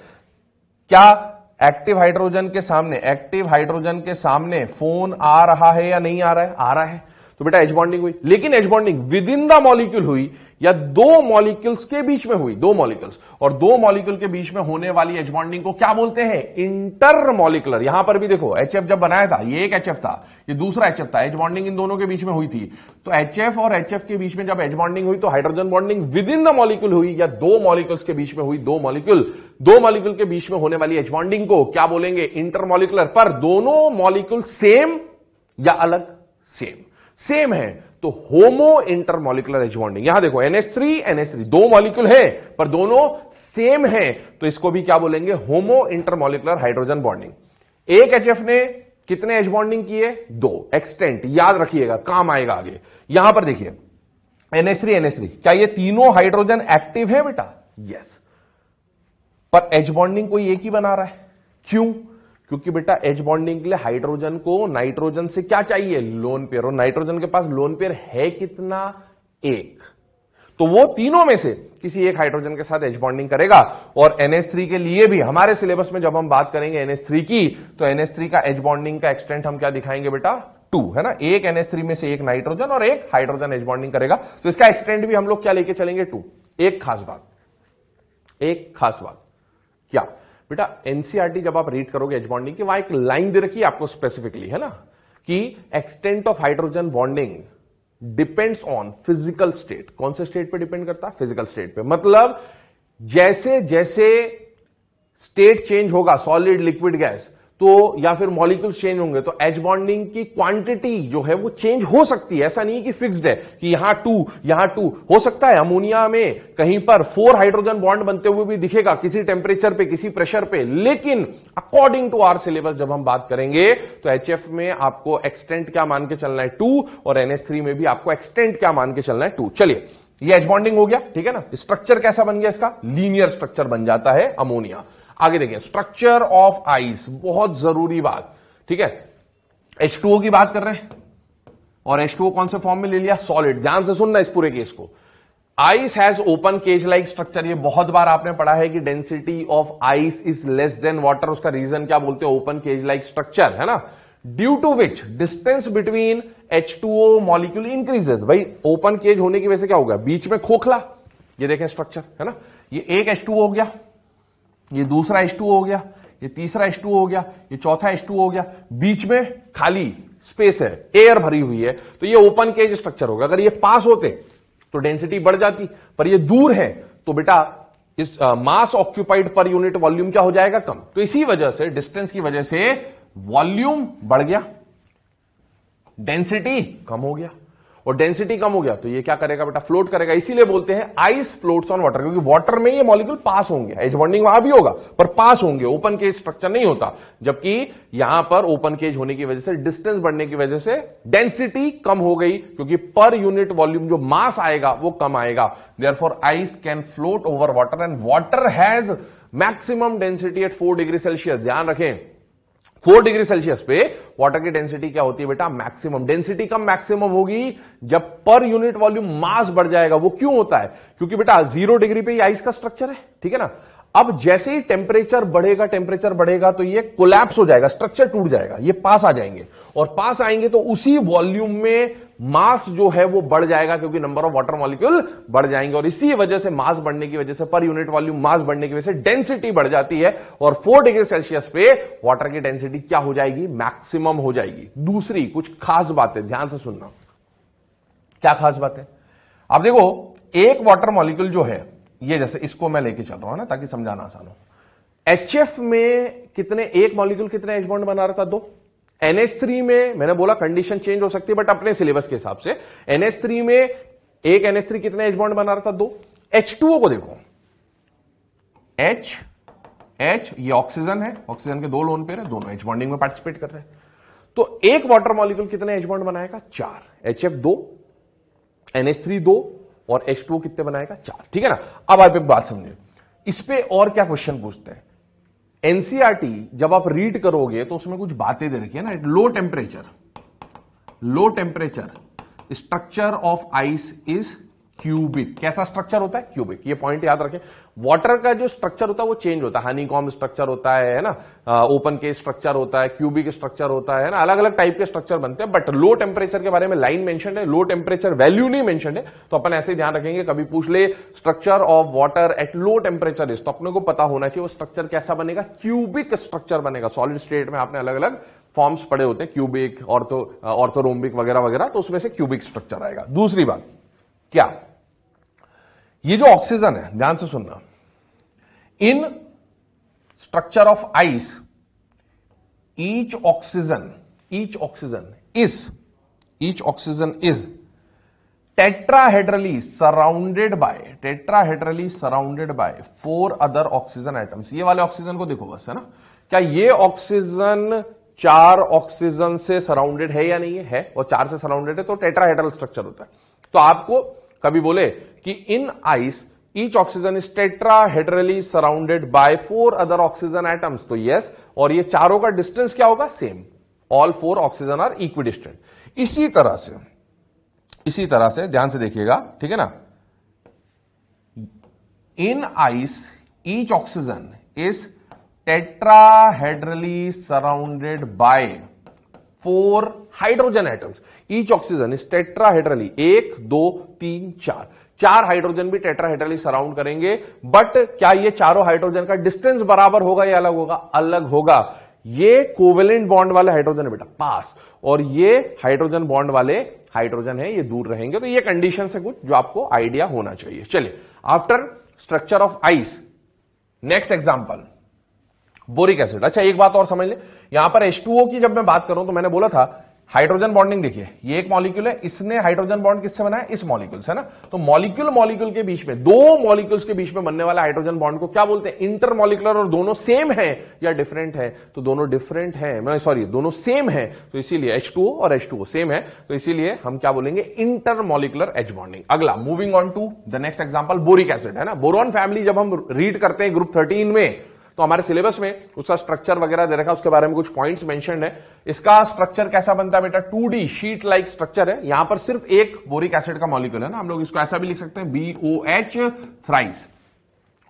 S1: क्या एक्टिव हाइड्रोजन के सामने फोन आ रहा है या नहीं आ रहा है, आ रहा है, तो बेटा एच बॉन्डिंग हुई। लेकिन H bonding with in the molecule हुई या दो मॉलिक्यूल्स के बीच में हुई, दो मॉलिक्यूल्स, और दो मॉलिक्यूल के बीच में होने वाली एच बॉन्डिंग को क्या बोलते हैं, इंटरमॉलिक्यूलर। यहां पर भी देखो एचएफ जब बनाया था, ये एक एचएफ था, ये दूसरा एचएफ था, एच बॉन्डिंग इन दोनों के बीच में हुई थी। तो एचएफ और एचएफ के बीच में जब एच बॉन्डिंग हुई तो hydrogen bonding with in the molecule हुई या दो मॉलिक्यूल्स के बीच में हुई, दो मॉलिक्यूल के बीच में होने वाली एच बॉन्डिंग को क्या बोलेंगे, इंटरमॉलिक्यूलर। पर दोनों मॉलिक्यूल सेम या अलग, सेम है तो होमो इंटरमॉलिक्यूलर एच बॉन्डिंग। यहां देखो NH3 दो मॉलिक्यूल है पर दोनों सेम है, तो इसको भी क्या बोलेंगे, होमो इंटरमॉलिक्यूलर हाइड्रोजन बॉन्डिंग। एक एचएफ ने कितने एच बॉन्डिंग किए, दो, एक्सटेंट, याद रखिएगा, काम आएगा आगे। यहां पर देखिए NH3 क्या ये तीनों हाइड्रोजन एक्टिव है बेटा, यस, पर एच बॉन्डिंग कोई एक ही बना रहा है। क्यों, क्योंकि बेटा एच बॉन्डिंग के लिए हाइड्रोजन को नाइट्रोजन से क्या चाहिए, लोन पेयर, और नाइट्रोजन के पास लोन पेयर है कितना, एक। तो वो तीनों में से किसी एक हाइड्रोजन के साथ एच बॉन्डिंग करेगा। और NH3 के लिए भी हमारे सिलेबस में जब हम बात करेंगे NH3 की, तो NH3 का एच बॉन्डिंग का एक्सटेंट हम क्या दिखाएंगे बेटा, 2, है ना। एक NH3 में से एक नाइट्रोजन और एक हाइड्रोजन एच बॉन्डिंग करेगा, तो इसका एक्सटेंट भी हम लोग क्या लेके चलेंगे, 2। एक खास बात क्या बेटा, एनसीईआरटी जब आप रीड करोगे एच बॉन्डिंग की, वहां एक लाइन दे रखी है आपको स्पेसिफिकली, है ना, कि extent of hydrogen bonding depends on physical state. कौन से स्टेट पे डिपेंड करता है, फिजिकल स्टेट पे। मतलब जैसे जैसे स्टेट चेंज होगा, सॉलिड, लिक्विड, गैस, तो या फिर मॉलिक्यूल्स चेंज होंगे, तो एच बॉन्डिंग की क्वांटिटी जो है वो चेंज हो सकती है। ऐसा नहीं कि फिक्स्ड है कि यहां 2 हो सकता है। अमोनिया में कहीं पर 4 हाइड्रोजन बॉन्ड बनते हुए भी दिखेगा, किसी टेम्परेचर पे, किसी प्रेशर पे। लेकिन अकॉर्डिंग टू आवर सिलेबस जब हम बात करेंगे तो एचएफ में आपको एक्सटेंट क्या मान के चलना है, 2, और NH3 में भी आपको एक्सटेंट क्या मान के चलना है, 2। चलिए ये एच बॉन्डिंग हो गया, ठीक है ना। स्ट्रक्चर कैसा बन गया इसका, लीनियर स्ट्रक्चर बन जाता है अमोनिया। आगे देखिए, स्ट्रक्चर ऑफ आइस, बहुत जरूरी बात, ठीक है। H2O की बात कर रहे हैं और H2O कौन से फॉर्म में ले लिया, सॉलिड। ध्यान से सुनना इस पूरे केस को। Ice has open cage like structure, ये बहुत बार आपने पढ़ा है कि density of ice is less than water, उसका रीजन क्या बोलते हैं, ओपन केज लाइक स्ट्रक्चर, है ना। Due to which distance between H2O molecule increases, भाई ओपन केज होने की वजह से क्या होगा, बीच में खोखला, ये देखें स्ट्रक्चर, है ना। ये एक H2O हो गया, ये दूसरा H2O हो गया, ये तीसरा H2O हो गया, ये चौथा H2O हो गया, बीच में खाली स्पेस है, एयर भरी हुई है, तो ये ओपन केज स्ट्रक्चर होगा। अगर ये पास होते तो डेंसिटी बढ़ जाती, पर ये दूर है तो बेटा इस मास ऑक्यूपाइड पर यूनिट वॉल्यूम क्या हो जाएगा, कम। तो इसी वजह से, डिस्टेंस की वजह से वॉल्यूम बढ़ गया, डेंसिटी कम हो गया, और डेंसिटी कम हो गया तो ये क्या करेगा बेटा, फ्लोट करेगा। इसीलिए बोलते हैं आइस फ्लोट्स ऑन वाटर, क्योंकि वाटर में ये मॉलिक्यूल पास होंगे, एज बॉन्डिंग वहां भी होगा पर पास होंगे, ओपन केज स्ट्रक्चर नहीं होता। जबकि यहां पर ओपन केज होने की वजह से, डिस्टेंस बढ़ने की वजह से डेंसिटी कम हो गई, क्योंकि पर यूनिट वॉल्यूम जो मास आएगा वो कम आएगा। Therefore ice can float over water and water has maximum density at 4 degree Celsius. ध्यान रखें, 4 डिग्री सेल्सियस पे वाटर की डेंसिटी क्या होती है बेटा, मैक्सिमम। डेंसिटी कम मैक्सिमम होगी जब पर यूनिट वॉल्यूम मास बढ़ जाएगा। वो क्यों होता है, क्योंकि बेटा 0 डिग्री पे आइस का स्ट्रक्चर है, ठीक है ना। अब जैसे ही टेम्परेचर बढ़ेगा तो ये कोलैप्स हो जाएगा, स्ट्रक्चर टूट जाएगा, ये पास आ जाएंगे, और पास आएंगे तो उसी वॉल्यूम में मास जो है वो बढ़ जाएगा, क्योंकि नंबर ऑफ वाटर मॉलिक्यूल बढ़ जाएंगे, और इसी वजह से मास बढ़ने की वजह से, पर यूनिट वॉल्यूम मास बढ़ने की वजह से डेंसिटी बढ़ जाती है, और 4 डिग्री सेल्सियस पे वाटर की डेंसिटी क्या हो जाएगी, मैक्सिमम हो जाएगी। दूसरी कुछ खास बातें ध्यान से सुनना। क्या खास बात है, आप देखो, एक वाटर मॉलिक्यूल जो है, ये जैसे इसको मैं लेके चल रहा हूं ना ताकि समझाना आसान हो। HF में कितने, एक मॉलिक्यूल कितने H बॉन्ड बना रहा था, 2। NH3 में मैंने बोला कंडीशन चेंज हो सकती है बट अपने सिलेबस के हिसाब से, NH3 में एक NH3 कितने H बॉन्ड बना रहा था, 2। H2O को देखो, H ये ऑक्सीजन है, ऑक्सीजन के 2 लोन पेयर है, दोनों H बॉन्डिंग में पार्टिसिपेट कर रहे हैं। तो एक वाटर मॉलिक्यूल कितने H बॉन्ड बनाएगा, 4। HF 2, NH3 2 और H2O कितने बनाएगा, 4, ठीक है ना। अब आप एक बात समझिए, इस पे और क्या क्वेश्चन पूछते हैं। एनसीईआरटी जब आप रीड करोगे तो उसमें कुछ बातें दे रखी है ना, low temperature structure of ice is cubic. कैसा स्ट्रक्चर होता है, क्यूबिक। ये पॉइंट याद रखें। वाटर का जो स्ट्रक्चर होता है वो चेंज होता है, हनीकॉम स्ट्रक्चर होता है ना, ओपन केज स्ट्रक्चर होता है, क्यूबिक स्ट्रक्चर होता है ना, अलग अलग टाइप के स्ट्रक्चर बनते हैं। बट लो टेम्परेचर के बारे में लाइन मेंशन है, लो टेम्परेचर वैल्यू नहीं मेंशन है, तो अपन ऐसे ध्यान रखेंगे। कभी पूछ ले structure of water at low temperature is, तो अपने को पता होना चाहिए वो स्ट्रक्चर कैसा बनेगा, क्यूबिक स्ट्रक्चर बनेगा। सॉलिड स्टेट में आपने अलग अलग फॉर्म्स पढ़े होते हैं, क्यूबिक, ऑर्थोरोम्बिक वगैरह वगैरह, तो उसमें से क्यूबिक स्ट्रक्चर आएगा। दूसरी बात क्या, ये जो ऑक्सीजन है, ध्यान से सुनना, इन structure of ice each oxygen is tetrahedrally surrounded by 4 other oxygen atoms. ये वाले ऑक्सीजन को देखो बस, है ना। क्या ये ऑक्सीजन 4 ऑक्सीजन से सराउंडेड है या नहीं है, और 4 से सराउंडेड है तो टेट्राहेड्रल स्ट्रक्चर होता है। तो आपको कभी बोले कि in ice each oxygen is tetrahedrally surrounded by 4 other oxygen atoms, तो यस, और ये चारों का डिस्टेंस क्या होगा, same. All 4 oxygen are equidistant. इसी तरह से ध्यान से देखिएगा, ठीक है ना। In ice each oxygen is tetrahedrally surrounded by 4 hydrogen atoms. Each oxygen is tetrahedrally, 1 2 3 4, 4 hydrogen भी टेट्राहेड्रली सराउंड करेंगे। बट क्या ये चारों हाइड्रोजन का डिस्टेंस बराबर होगा या अलग होगा, अलग होगा। ये कोवेलेंट बॉन्ड वाले हाइड्रोजन है बेटा, पास, और ये हाइड्रोजन बॉन्ड वाले हाइड्रोजन है, ये दूर रहेंगे। तो ये कंडीशन है कुछ जो आपको आइडिया होना चाहिए। चलिए, after structure of ice, next example boric acid. अच्छा, एक बात और समझ ले, यहां पर H2O की जब मैं बात करूं तो मैंने बोला था हाइड्रोजन बॉन्डिंग। देखिए, ये एक मॉलिक्यूल है, इसने हाइड्रोजन बॉन्ड किससे बनाया, इस मॉलिक्यूल से ना। तो मॉलिक्यूल के बीच में, 2 मॉलिक्यूल्स के बीच में बनने वाला हाइड्रोजन बॉन्ड को क्या बोलते हैं, इंटरमॉलिक्यूलर। और दोनों सेम है या डिफरेंट है, तो दोनों डिफरेंट है, सॉरी दोनों सेम है, तो इसीलिए H2O और H2O सेम है, तो इसीलिए हम क्या बोलेंगे, इंटरमॉलिक्यूलर H बॉन्डिंग। अगला, moving on to the next example, boric acid, है ना। बोरॉन फैमिली जब हम रीड करते हैं ग्रुप 13 में, तो हमारे सिलेबस में उसका स्ट्रक्चर वगैरह दे रखा है, उसके बारे में कुछ पॉइंट्स मेंशन्ड है। इसका स्ट्रक्चर कैसा बनता है बेटा, 2D शीट लाइक स्ट्रक्चर है। यहां पर सिर्फ एक बोरिक एसिड का मॉलिक्यूल है ना, हम लोग इसको ऐसा भी लिख सकते हैं BOH थ्राइस।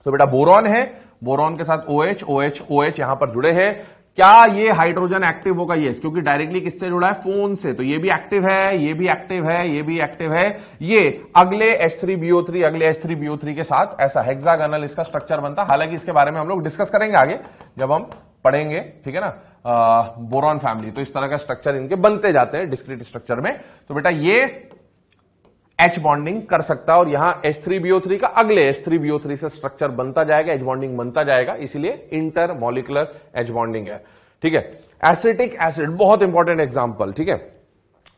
S1: तो बेटा बोरॉन है, बोरॉन के साथ OH OH OH यहां पर जुड़े हैं। क्या ये हाइड्रोजन एक्टिव होगा? यस, क्योंकि डायरेक्टली किससे जुड़ा है, फोन से। तो ये भी एक्टिव है, ये भी एक्टिव है, ये भी एक्टिव है। ये अगले H3BO3 अगले H3BO3 के साथ ऐसा हेक्सागोनल इसका स्ट्रक्चर बनता। हालांकि इसके बारे में हम लोग डिस्कस करेंगे आगे जब हम पढ़ेंगे, ठीक है ना, बोरॉन फैमिली। तो इस तरह का स्ट्रक्चर इनके बनते जाते हैं डिस्क्रीट स्ट्रक्चर में। तो बेटा ये H बॉन्डिंग कर सकता है और यहां H3BO3 का अगले H3BO3 से स्ट्रक्चर बनता जाएगा, H बॉन्डिंग बनता जाएगा, इसलिए इंटर मॉलिकुलर H बॉन्डिंग है। ठीक है, एसिटिक एसिड बहुत इंपॉर्टेंट एग्जांपल। ठीक है,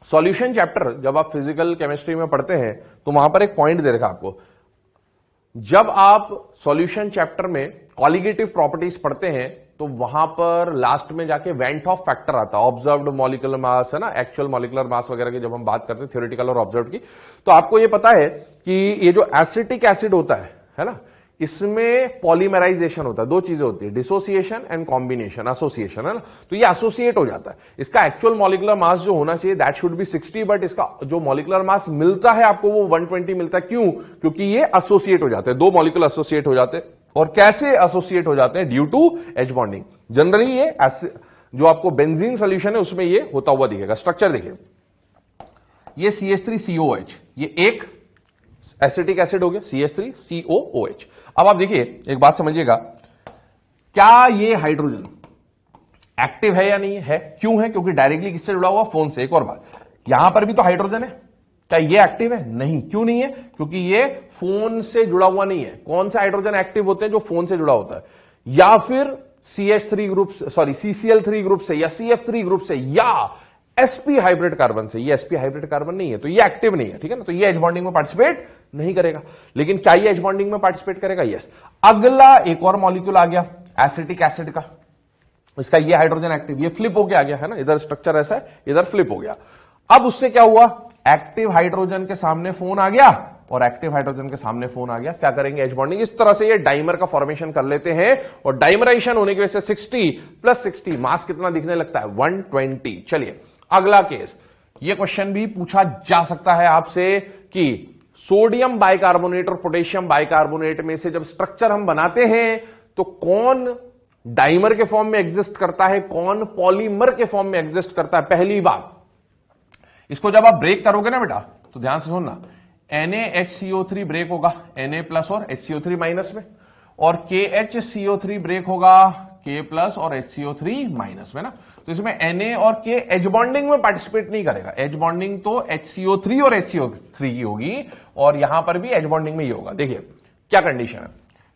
S1: सॉल्यूशन चैप्टर जब आप फिजिकल केमिस्ट्री में पढ़ते हैं तो वहां पर एक पॉइंट दे रखा आपको, जब आप सॉल्यूशन चैप्टर में कॉलिगेटिव प्रॉपर्टीज पढ़ते हैं तो वहां पर लास्ट में जाके वेंट ऑफ फैक्टर आता है, ऑब्जर्व्ड मॉलिकुलर मास है ना, एक्चुअल मॉलिकुलर मास वगैरह की जब हम बात करते हैं थ्योरेटिकल और ऑब्जर्व्ड की। तो आपको ये पता है कि ये जो एसिटिक एसिड होता है ना, इसमें पॉलीमराइजेशन होता है। दो चीजें होती है, डिसोसिएशन एंड कॉम्बिनेशन, एसोसिएशन, है ना। तो ये एसोसिएट हो जाता है। इसका एक्चुअल मॉलिकुलर मास जो होना चाहिए दैट शुड बी 60, बट इसका जो मॉलिकुलर मास मिलता है आपको वो 120 मिलता है। क्यों? क्योंकि ये एसोसिएट हो जाते हैं, दो मॉलिक्यूल एसोसिएट हो जाते हैं। और कैसे एसोसिएट हो जाते हैं? Due to H bonding. Generally ये जो आपको बेंजीन सोल्यूशन है उसमें ये होता हुआ दिखेगा। स्ट्रक्चर देखिए, ये CH3COH, ये एक एसिटिक एसिड हो गया, CH3COOH। अब आप देखिए एक बात समझिएगा, क्या ये हाइड्रोजन एक्टिव है या नहीं है? क्यों है? क्योंकि डायरेक्टली किससे जुड़ा हुआ? फोन से। एक और बात, यहां पर भी तो हाइड्रोजन है, क्या ये एक्टिव है? नहीं। क्यों नहीं है? क्योंकि ये फोन से जुड़ा हुआ नहीं है। कौन सा हाइड्रोजन एक्टिव होते हैं? जो फोन से जुड़ा होता है, या फिर CH3 group, sorry CCl3 group से, या CF3 ग्रुप से, या sp हाइब्रिड कार्बन से। ये sp हाइब्रिड कार्बन नहीं है तो ये एक्टिव नहीं है, ठीक है ना। तो ये H बॉन्डिंग में पार्टिसिपेट नहीं करेगा। लेकिन क्या ये H बॉन्डिंग में पार्टिसिपेट करेगा? यस। अगला एक और मॉलिक्यूल आ गया एसिटिक एसिड का, इसका ये हाइड्रोजन एक्टिव, ये फ्लिप होके आ गया है ना, इधर स्ट्रक्चर ऐसा है, इधर फ्लिप हो गया। अब उससे क्या हुआ? एक्टिव हाइड्रोजन के सामने फोन आ गया और एक्टिव हाइड्रोजन के सामने फोन आ गया। क्या करेंगे? H bonding. इस तरह से ये डाइमर का फॉर्मेशन कर लेते हैं और डाइमराइजेशन होने की वजह से 60 + 60 मास कितना दिखने लगता है? 120। चलिए अगला केस, ये क्वेश्चन भी पूछा जा सकता है आपसे कि सोडियम बाइकार्बोनेट और पोटेशियम बाइकार्बोनेट में से जब स्ट्रक्चर हम बनाते हैं तो कौन डाइमर के फॉर्म में एग्जिस्ट करता है, कौन पॉलीमर के फॉर्म में एग्जिस्ट करता है? पहली बात, इसको जब आप ब्रेक करोगे ना बेटा तो ध्यान से सुनना, NaHCO3 ब्रेक होगा Na+ और HCO3- में, और KHCO3 ब्रेक होगा K+ और HCO3- में ना। तो इसमें Na और K H बॉन्डिंग में पार्टिसिपेट नहीं करेगा। H बॉन्डिंग तो HCO3 और HCO3 की होगी, और यहां पर भी H बॉन्डिंग में ही होगा। देखिए क्या कंडीशन है,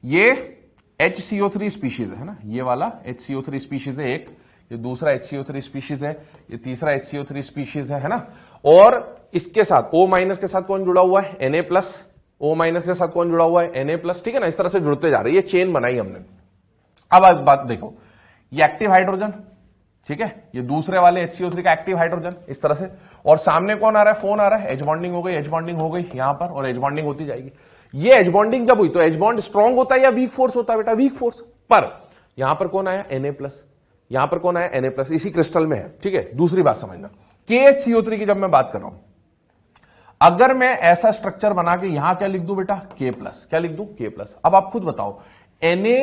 S1: ये HCO3 स्पीशीज है ना, ये वाला HCO3 स्पीशीज है एक, ये दूसरा HCO3 स्पीशीज है, ये तीसरा HCO3 स्पीशीज है ना। और इसके साथ O- के साथ कौन जुड़ा हुआ है? Na+। O- के साथ कौन जुड़ा हुआ है? Na+। ठीक है ना, इस तरह से जुड़ते जा रहे हैं, ये चेन बनाई हमने। अब एक बात देखो, ये एक्टिव हाइड्रोजन, ठीक है, ये दूसरे वाले HCO3 का एक्टिव हाइड्रोजन, इस तरह से। और सामने कौन आ रहा है? फोन आ रहा है। H बॉन्डिंग हो गई, H बॉन्डिंग हो गई यहां पर, और H बॉन्डिंग होती जाएगी। ये H बॉन्डिंग जब हुई तो H बॉन्ड स्ट्रॉन्ग होता है या वीक फोर्स होता है बेटा? Weak force. पर यहां पर कौन आया? Na+। यहां पर कौन आया? Na+। इसी क्रिस्टल में है, ठीक है। दूसरी बात समझना, KHCO3 की जब मैं बात कर रहा हूं, अगर मैं ऐसा स्ट्रक्चर बना के यहां क्या लिख दूं बेटा? K+। क्या लिख दूं? K+। अब आप खुद बताओ, Na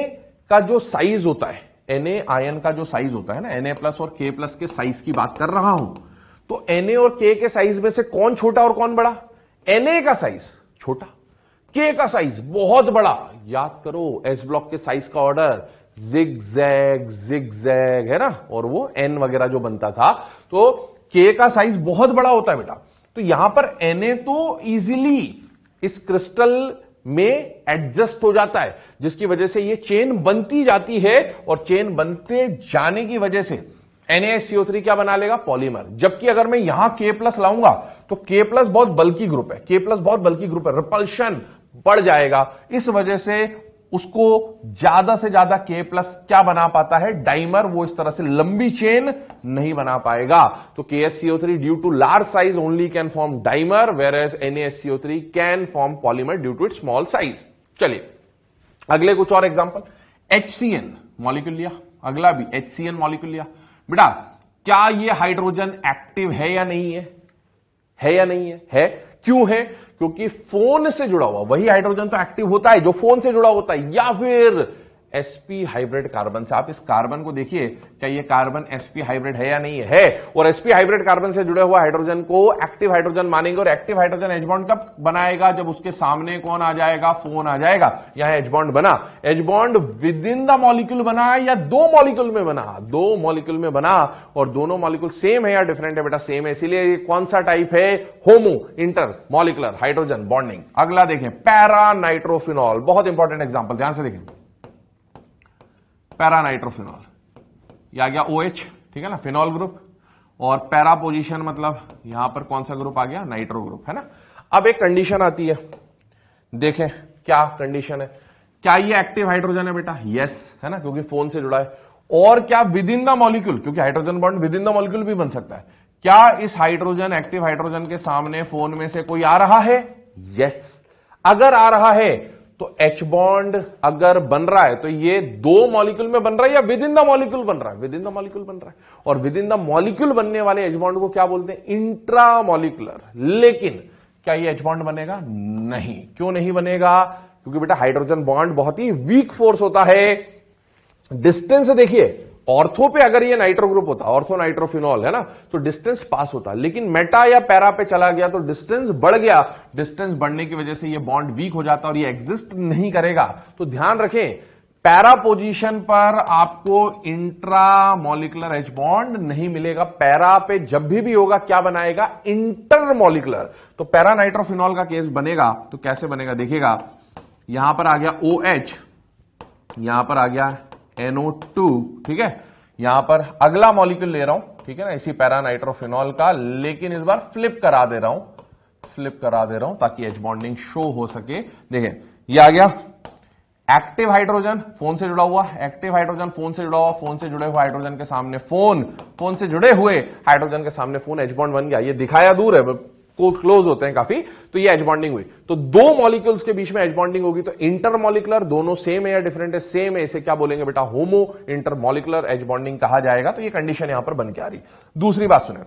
S1: का जो साइज होता है, Na आयन का जो साइज होता है ना, Na+ और K+ के साइज की बात कर रहा हूं, तो Na और K के साइज में से कौन छोटा और कौन बड़ा? Na का साइज छोटा, K का साइज बहुत बड़ा। याद करो S ब्लॉक के साइज का ऑर्डर जिग-जैग जिग-जैग है ना, और वो N वगैरह जो बनता था, तो K का साइज बहुत बड़ा होता है बेटा। तो यहां पर Na तो इजीली इस क्रिस्टल में एडजस्ट हो जाता है, जिसकी वजह से ये चेन बनती जाती है, और चेन बनते जाने की वजह से NaHCO3 क्या बना लेगा? पॉलीमर। जबकि अगर मैं यहां K+ लाऊंगा तो K+ बहुत बल्की ग्रुप है, K+ बहुत बल्की ग्रुप है, रिपल्शन बढ़ जाएगा। इस वजह से उसको ज्यादा से ज्यादा K+ क्या बना पाता है? डाइमर। वो इस तरह से लंबी चेन नहीं बना पाएगा। तो KHCO3 due to large size only can form dimer, whereas NaHCO3 can form polymer due to its small size. चलिए अगले कुछ और एग्जांपल, HCN मॉलिक्यूल लिया, अगला भी HCN मॉलिक्यूल लिया। बेटा क्या ये हाइड्रोजन एक्टिव है या नहीं है या नहीं है? क्यों है? क्योंकि फोन से जुड़ा हुआ वही हाइड्रोजन तो एक्टिव होता है जो फोन से जुड़ा होता है, या फिर sp हाइब्रिड कार्बन से। आप इस कार्बन को देखिए, क्या ये कार्बन sp हाइब्रिड है या नहीं है? और sp हाइब्रिड कार्बन से जुड़े हुआ हाइड्रोजन को एक्टिव हाइड्रोजन मानेंगे, और एक्टिव हाइड्रोजन एच बॉन्ड कब बनाएगा? जब उसके सामने कौन आ जाएगा? फोन आ जाएगा। यहां एच बॉन्ड बना, H bond within the molecule बना या दो मॉलिक्यूल में बना? दो मॉलिक्यूल में बना, और दोनों मॉलिक्यूल सेम है या डिफरेंट है? बेटा सेम है, इसीलिए ये कौन सा टाइप है? होमो इंटर मॉलिकुलर हाइड्रोजन बॉन्डिंग। अगला देखें, पैरा नाइट्रोफिनॉल, बहुत इंपॉर्टेंट एग्जांपल, ध्यान से देखें। पैरा नाइट्रोफिनॉल, यह आ गया OH, ठीक है ना, फिनॉल ग्रुप, और पैरा पोजीशन मतलब यहां पर कौन सा ग्रुप आ गया? नाइट्रो ग्रुप, है ना। अब एक कंडीशन आती है, देखें क्या कंडीशन है। क्या ये एक्टिव हाइड्रोजन है बेटा? यस, है ना, क्योंकि फोन से जुड़ा है। और क्या विद इन द मॉलिक्यूल, क्योंकि hydrogen bond within the molecule भी बन सकता है। क्या इस हाइड्रोजन, एक्टिव हाइड्रोजन के सामने फोन में से कोई आ रहा है? यस। अगर आ रहा है तो H बॉन्ड अगर बन रहा है तो ये दो मॉलिक्यूल में बन रहा है या विद इन द मॉलिक्यूल बन रहा है? विद इन द मॉलिक्यूल बन रहा है। और विद इन द मॉलिक्यूल बनने वाले H बॉन्ड को क्या बोलते हैं? Intra molecular. लेकिन क्या ये H बॉन्ड बनेगा? नहीं। क्यों नहीं बनेगा? क्योंकि बेटा हाइड्रोजन बॉन्ड बहुत ही वीक फोर्स होता है। डिस्टेंस देखिए, ऑर्थो पे अगर ये नाइट्रो ग्रुप होता, ऑर्थो नाइट्रोफिनॉल, है ना, तो डिस्टेंस पास होता, लेकिन मेटा या पैरा पे चला गया तो डिस्टेंस बढ़ गया। डिस्टेंस बढ़ने की वजह से ये बॉन्ड वीक हो जाता और ये एग्जिस्ट नहीं करेगा। तो ध्यान रखें, पैरा पोजीशन पर आपको इंट्रा मॉलिकुलर H बॉन्ड नहीं मिलेगा। पैरा पे जब भी होगा क्या बनाएगा? Inter molecular. तो पैरा नाइट्रोफिनॉल का केस बनेगा तो कैसे बनेगा? देखिएगा, यहां पर आ गया OH, यहां पर आ गया NO2, ठीक है। यहां पर अगला मॉलिक्यूल ले रहा हूं, ठीक है ना, इसी पैरा नाइट्रोफिनॉल का, लेकिन इस बार फ्लिप करा दे रहा हूं ताकि एच बॉन्डिंग शो हो सके। देखें, ये आ गया एक्टिव हाइड्रोजन फोन से जुड़ा हुआ, एक्टिव हाइड्रोजन फोन से जुड़ा हुआ, फोन से जुड़े हुए हाइड्रोजन के सामने फोन से जुड़े हुए हाइड्रोजन के सामने फोन, एच बॉन्ड बन गया। ये दिखाया दूर है, को क्लोज होते हैं काफी, तो ये एच बॉन्डिंग हुई। तो दो मॉलिक्यूल्स के बीच में एच बॉन्डिंग होगी तो इंटर मॉलिकुलर, दोनों सेम है या डिफरेंट है? सेम है। इसे क्या बोलेंगे बेटा? होमो इंटर मॉलिकुलर एच बॉन्डिंग कहा जाएगा। तो ये कंडीशन यहां पर बन के आ रही। दूसरी बात सुने,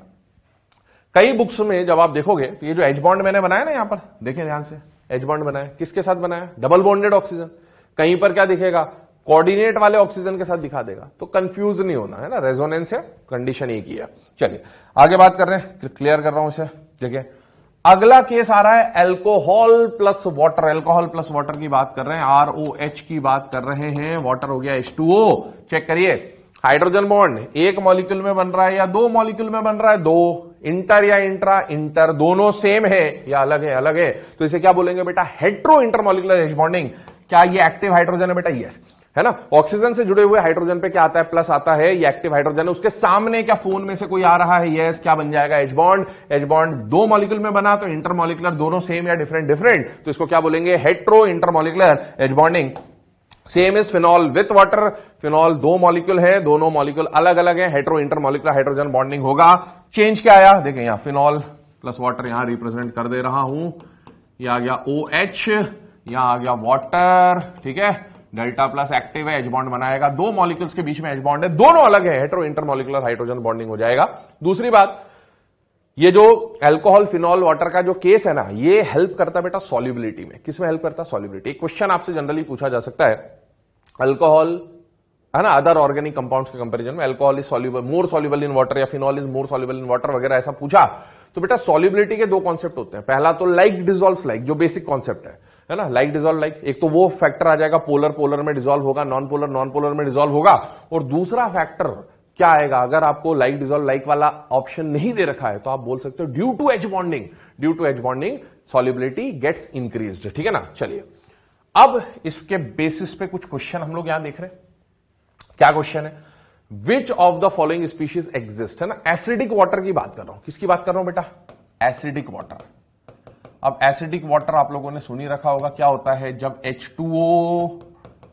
S1: कई बुक्स में जब आप देखोगे तो ये जो एच बॉन्ड मैंने बनाया ना, यहां पर देखें ध्यान से, एच बॉन्ड बनाया, किसके साथ बनाया? Double bonded oxygen. कहीं पर क्या दिखेगा? कोऑर्डिनेट वाले ऑक्सीजन के साथ दिखा देगा। तो कंफ्यूज नहीं होना, है ना, रेजोनेंस है, कंडीशन एक ही है। चलिए आगे बात कर रहे हैं, क्लियर कर रहा हूं इसे। देखिए अगला केस आ रहा है alcohol plus water. Alcohol plus water की बात कर रहे हैं, ROH की बात कर रहे हैं। वाटर हो गया H2O। चेक करिए, हाइड्रोजन बॉन्ड एक मॉलिक्यूल में बन रहा है या दो मॉलिक्यूल में बन रहा है? दो। इंटर या इंट्रा? इंटर। दोनों सेम है या अलग है? अलग है। तो इसे क्या बोलेंगे बेटा? Hetero intermolecular H bonding. क्या ये एक्टिव हाइड्रोजन है बेटा? यस, है ना। ऑक्सीजन से जुड़े हुए हाइड्रोजन पे क्या आता है? प्लस आता है, ये एक्टिव हाइड्रोजन है। उसके सामने क्या फोन में से कोई आ रहा है? यस। क्या बन जाएगा? H bond. एच बॉन्ड दो मॉलिक्यूल में बना तो इंटरमॉलिकुलर, दोनों सेम या डिफरेंट? डिफरेंट। तो इसको क्या बोलेंगे? Hetero intermolecular H bonding. Same is phenol with water. Phenol दो मॉलिक्यूल है, दोनों मॉलिक्यूल अलग अलग है, हेट्रो इंटरमॉलिकुलर हाइड्रोजन बॉन्डिंग होगा। चेंज क्या आया? देखें, यहां फिनॉल प्लस वाटर यहां रिप्रेजेंट कर दे रहा हूं। यह आ गया OH, यहां आ गया वाटर, ठीक है। डेल्टा प्लस एक्टिव है, एच बॉन्ड बनाएगा। दो मॉलिक्यूल्स के बीच में एच बॉन्ड है, दोनों अलग है, हेट्रो इंटरमॉलिकुलर हाइड्रोजन बॉन्डिंग हो जाएगा। दूसरी बात, ये जो अल्कोहल फिनॉल वाटर का जो केस है ना, ये हेल्प करता है बेटा सॉल्युबिलिटी में। किसमें हेल्प करता है? सॉल्युबिलिटी। एक क्वेश्चन आपसे जनरली पूछा जा सकता है, अल्कोहल, है ना, अदर ऑर्गेनिक कंपाउंड्स के कंपैरिजन में alcohol is soluble, more soluble in water, या phenol is more soluble in water वगैरह, ऐसा पूछा। तो बेटा सॉल्युबिलिटी के दो कॉन्सेप्ट होते हैं। पहला तो लाइक डिसॉल्व लाइक, जो बेसिक कॉन्सेप्ट है ना, लाइक डिसॉल्व लाइक। एक तो वो फैक्टर आ जाएगा, पोलर पोलर में डिसॉल्व होगा, नॉन पोलर नॉन पोलर में डिसॉल्व होगा। और दूसरा फैक्टर क्या आएगा? अगर आपको लाइक डिसॉल्व लाइक वाला ऑप्शन नहीं दे रखा है तो आप बोल सकते हो due to H bonding, due to H bonding solubility gets increased, ठीक है ना। चलिए अब इसके बेसिस पे कुछ क्वेश्चन हम लोग यहां देख रहे हैं। क्या क्वेश्चन है? विच of the following species exist, है ना। एसिडिक वाटर की बात कर रहा हूं। किसकी बात कर रहा हूं बेटा? Acidic water. अब एसिडिक वाटर आप लोगों ने सुनी रखा होगा, क्या होता है जब H2O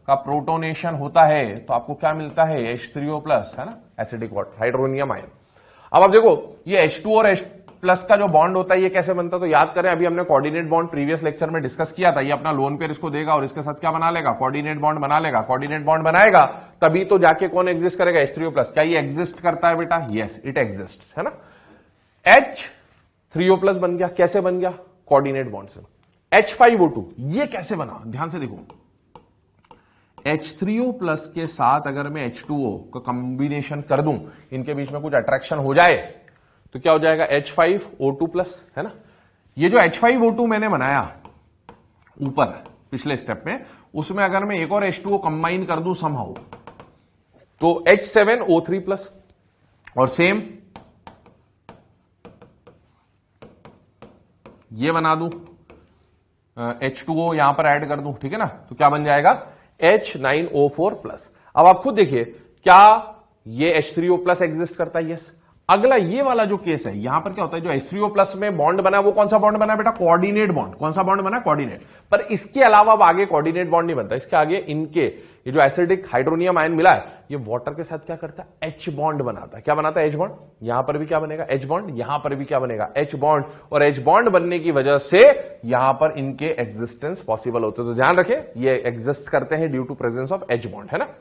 S1: का प्रोटोनेशन होता है तो आपको क्या मिलता है? H3O प्लस, है ना, एसिडिक वाटर, हाइड्रोनियम आयन। अब आप देखो, ये H2O और प्लस का जो बॉन्ड होता है ये कैसे बनता है, तो याद करें अभी हमने कोऑर्डिनेट बॉन्ड प्रीवियस लेक्चर में डिस्कस किया था। ये अपना लोन पेयर इसको देगा और इसके साथ क्या बना लेगा, कोऑर्डिनेट बॉन्ड बना लेगा। कोऑर्डिनेट बॉन्ड बनाएगा तभी तो जाके कौन एग्जिस्ट करेगा, H3O+। क्या ये एग्जिस्ट करता है बेटा, यस इट एग्जिस्ट, है ना। H3O+ बन गया, कैसे बन गया, कोऑर्डिनेट बॉन्ड से। H5O2 ये कैसे बना, ध्यान से देखो। H3O+ के साथ अगर मैं H2O का कॉम्बिनेशन कर दूं, इनके बीच में कुछ अट्रैक्शन हो जाए तो क्या हो जाएगा, H5O2+, है ना। ये जो H5O2 मैंने बनाया ऊपर पिछले स्टेप में, उसमें अगर मैं एक और H2O कंबाइन कर दूं समहाउ, तो H7O3+, और सेम ये बना दूं, H2O यहां पर ऐड कर दूं, ठीक है ना, तो क्या बन जाएगा, H9O4+। अब आप खुद देखिए, क्या ये H3O+ एग्जिस्ट करता है, यस। अगला ये वाला जो केस है, यहां पर क्या होता है, जो H3O+ में बॉन्ड बना वो कौन सा बॉन्ड बना बेटा, कोऑर्डिनेट बॉन्ड। कौन सा बॉन्ड बना, कोऑर्डिनेट। पर इसके अलावा अब आगे कोऑर्डिनेट बॉन्ड नहीं बनता, इसके आगे इनके ये जो एसिडिक हाइड्रोनियम आयन मिला है, ये वाटर के साथ क्या करता है, H बॉन्ड बनाता है। क्या बनाता है, H बॉन्ड। यहां पर भी क्या बनेगा, H बॉन्ड। यहां पर भी क्या बनेगा, H बॉन्ड। और H बॉन्ड बनने की वजह से यहां पर इनके एग्जिस्टेंस पॉसिबल होते हैं। तो ध्यान रखें, ये एग्जिस्ट करते हैं due to presence of H bond, है ना।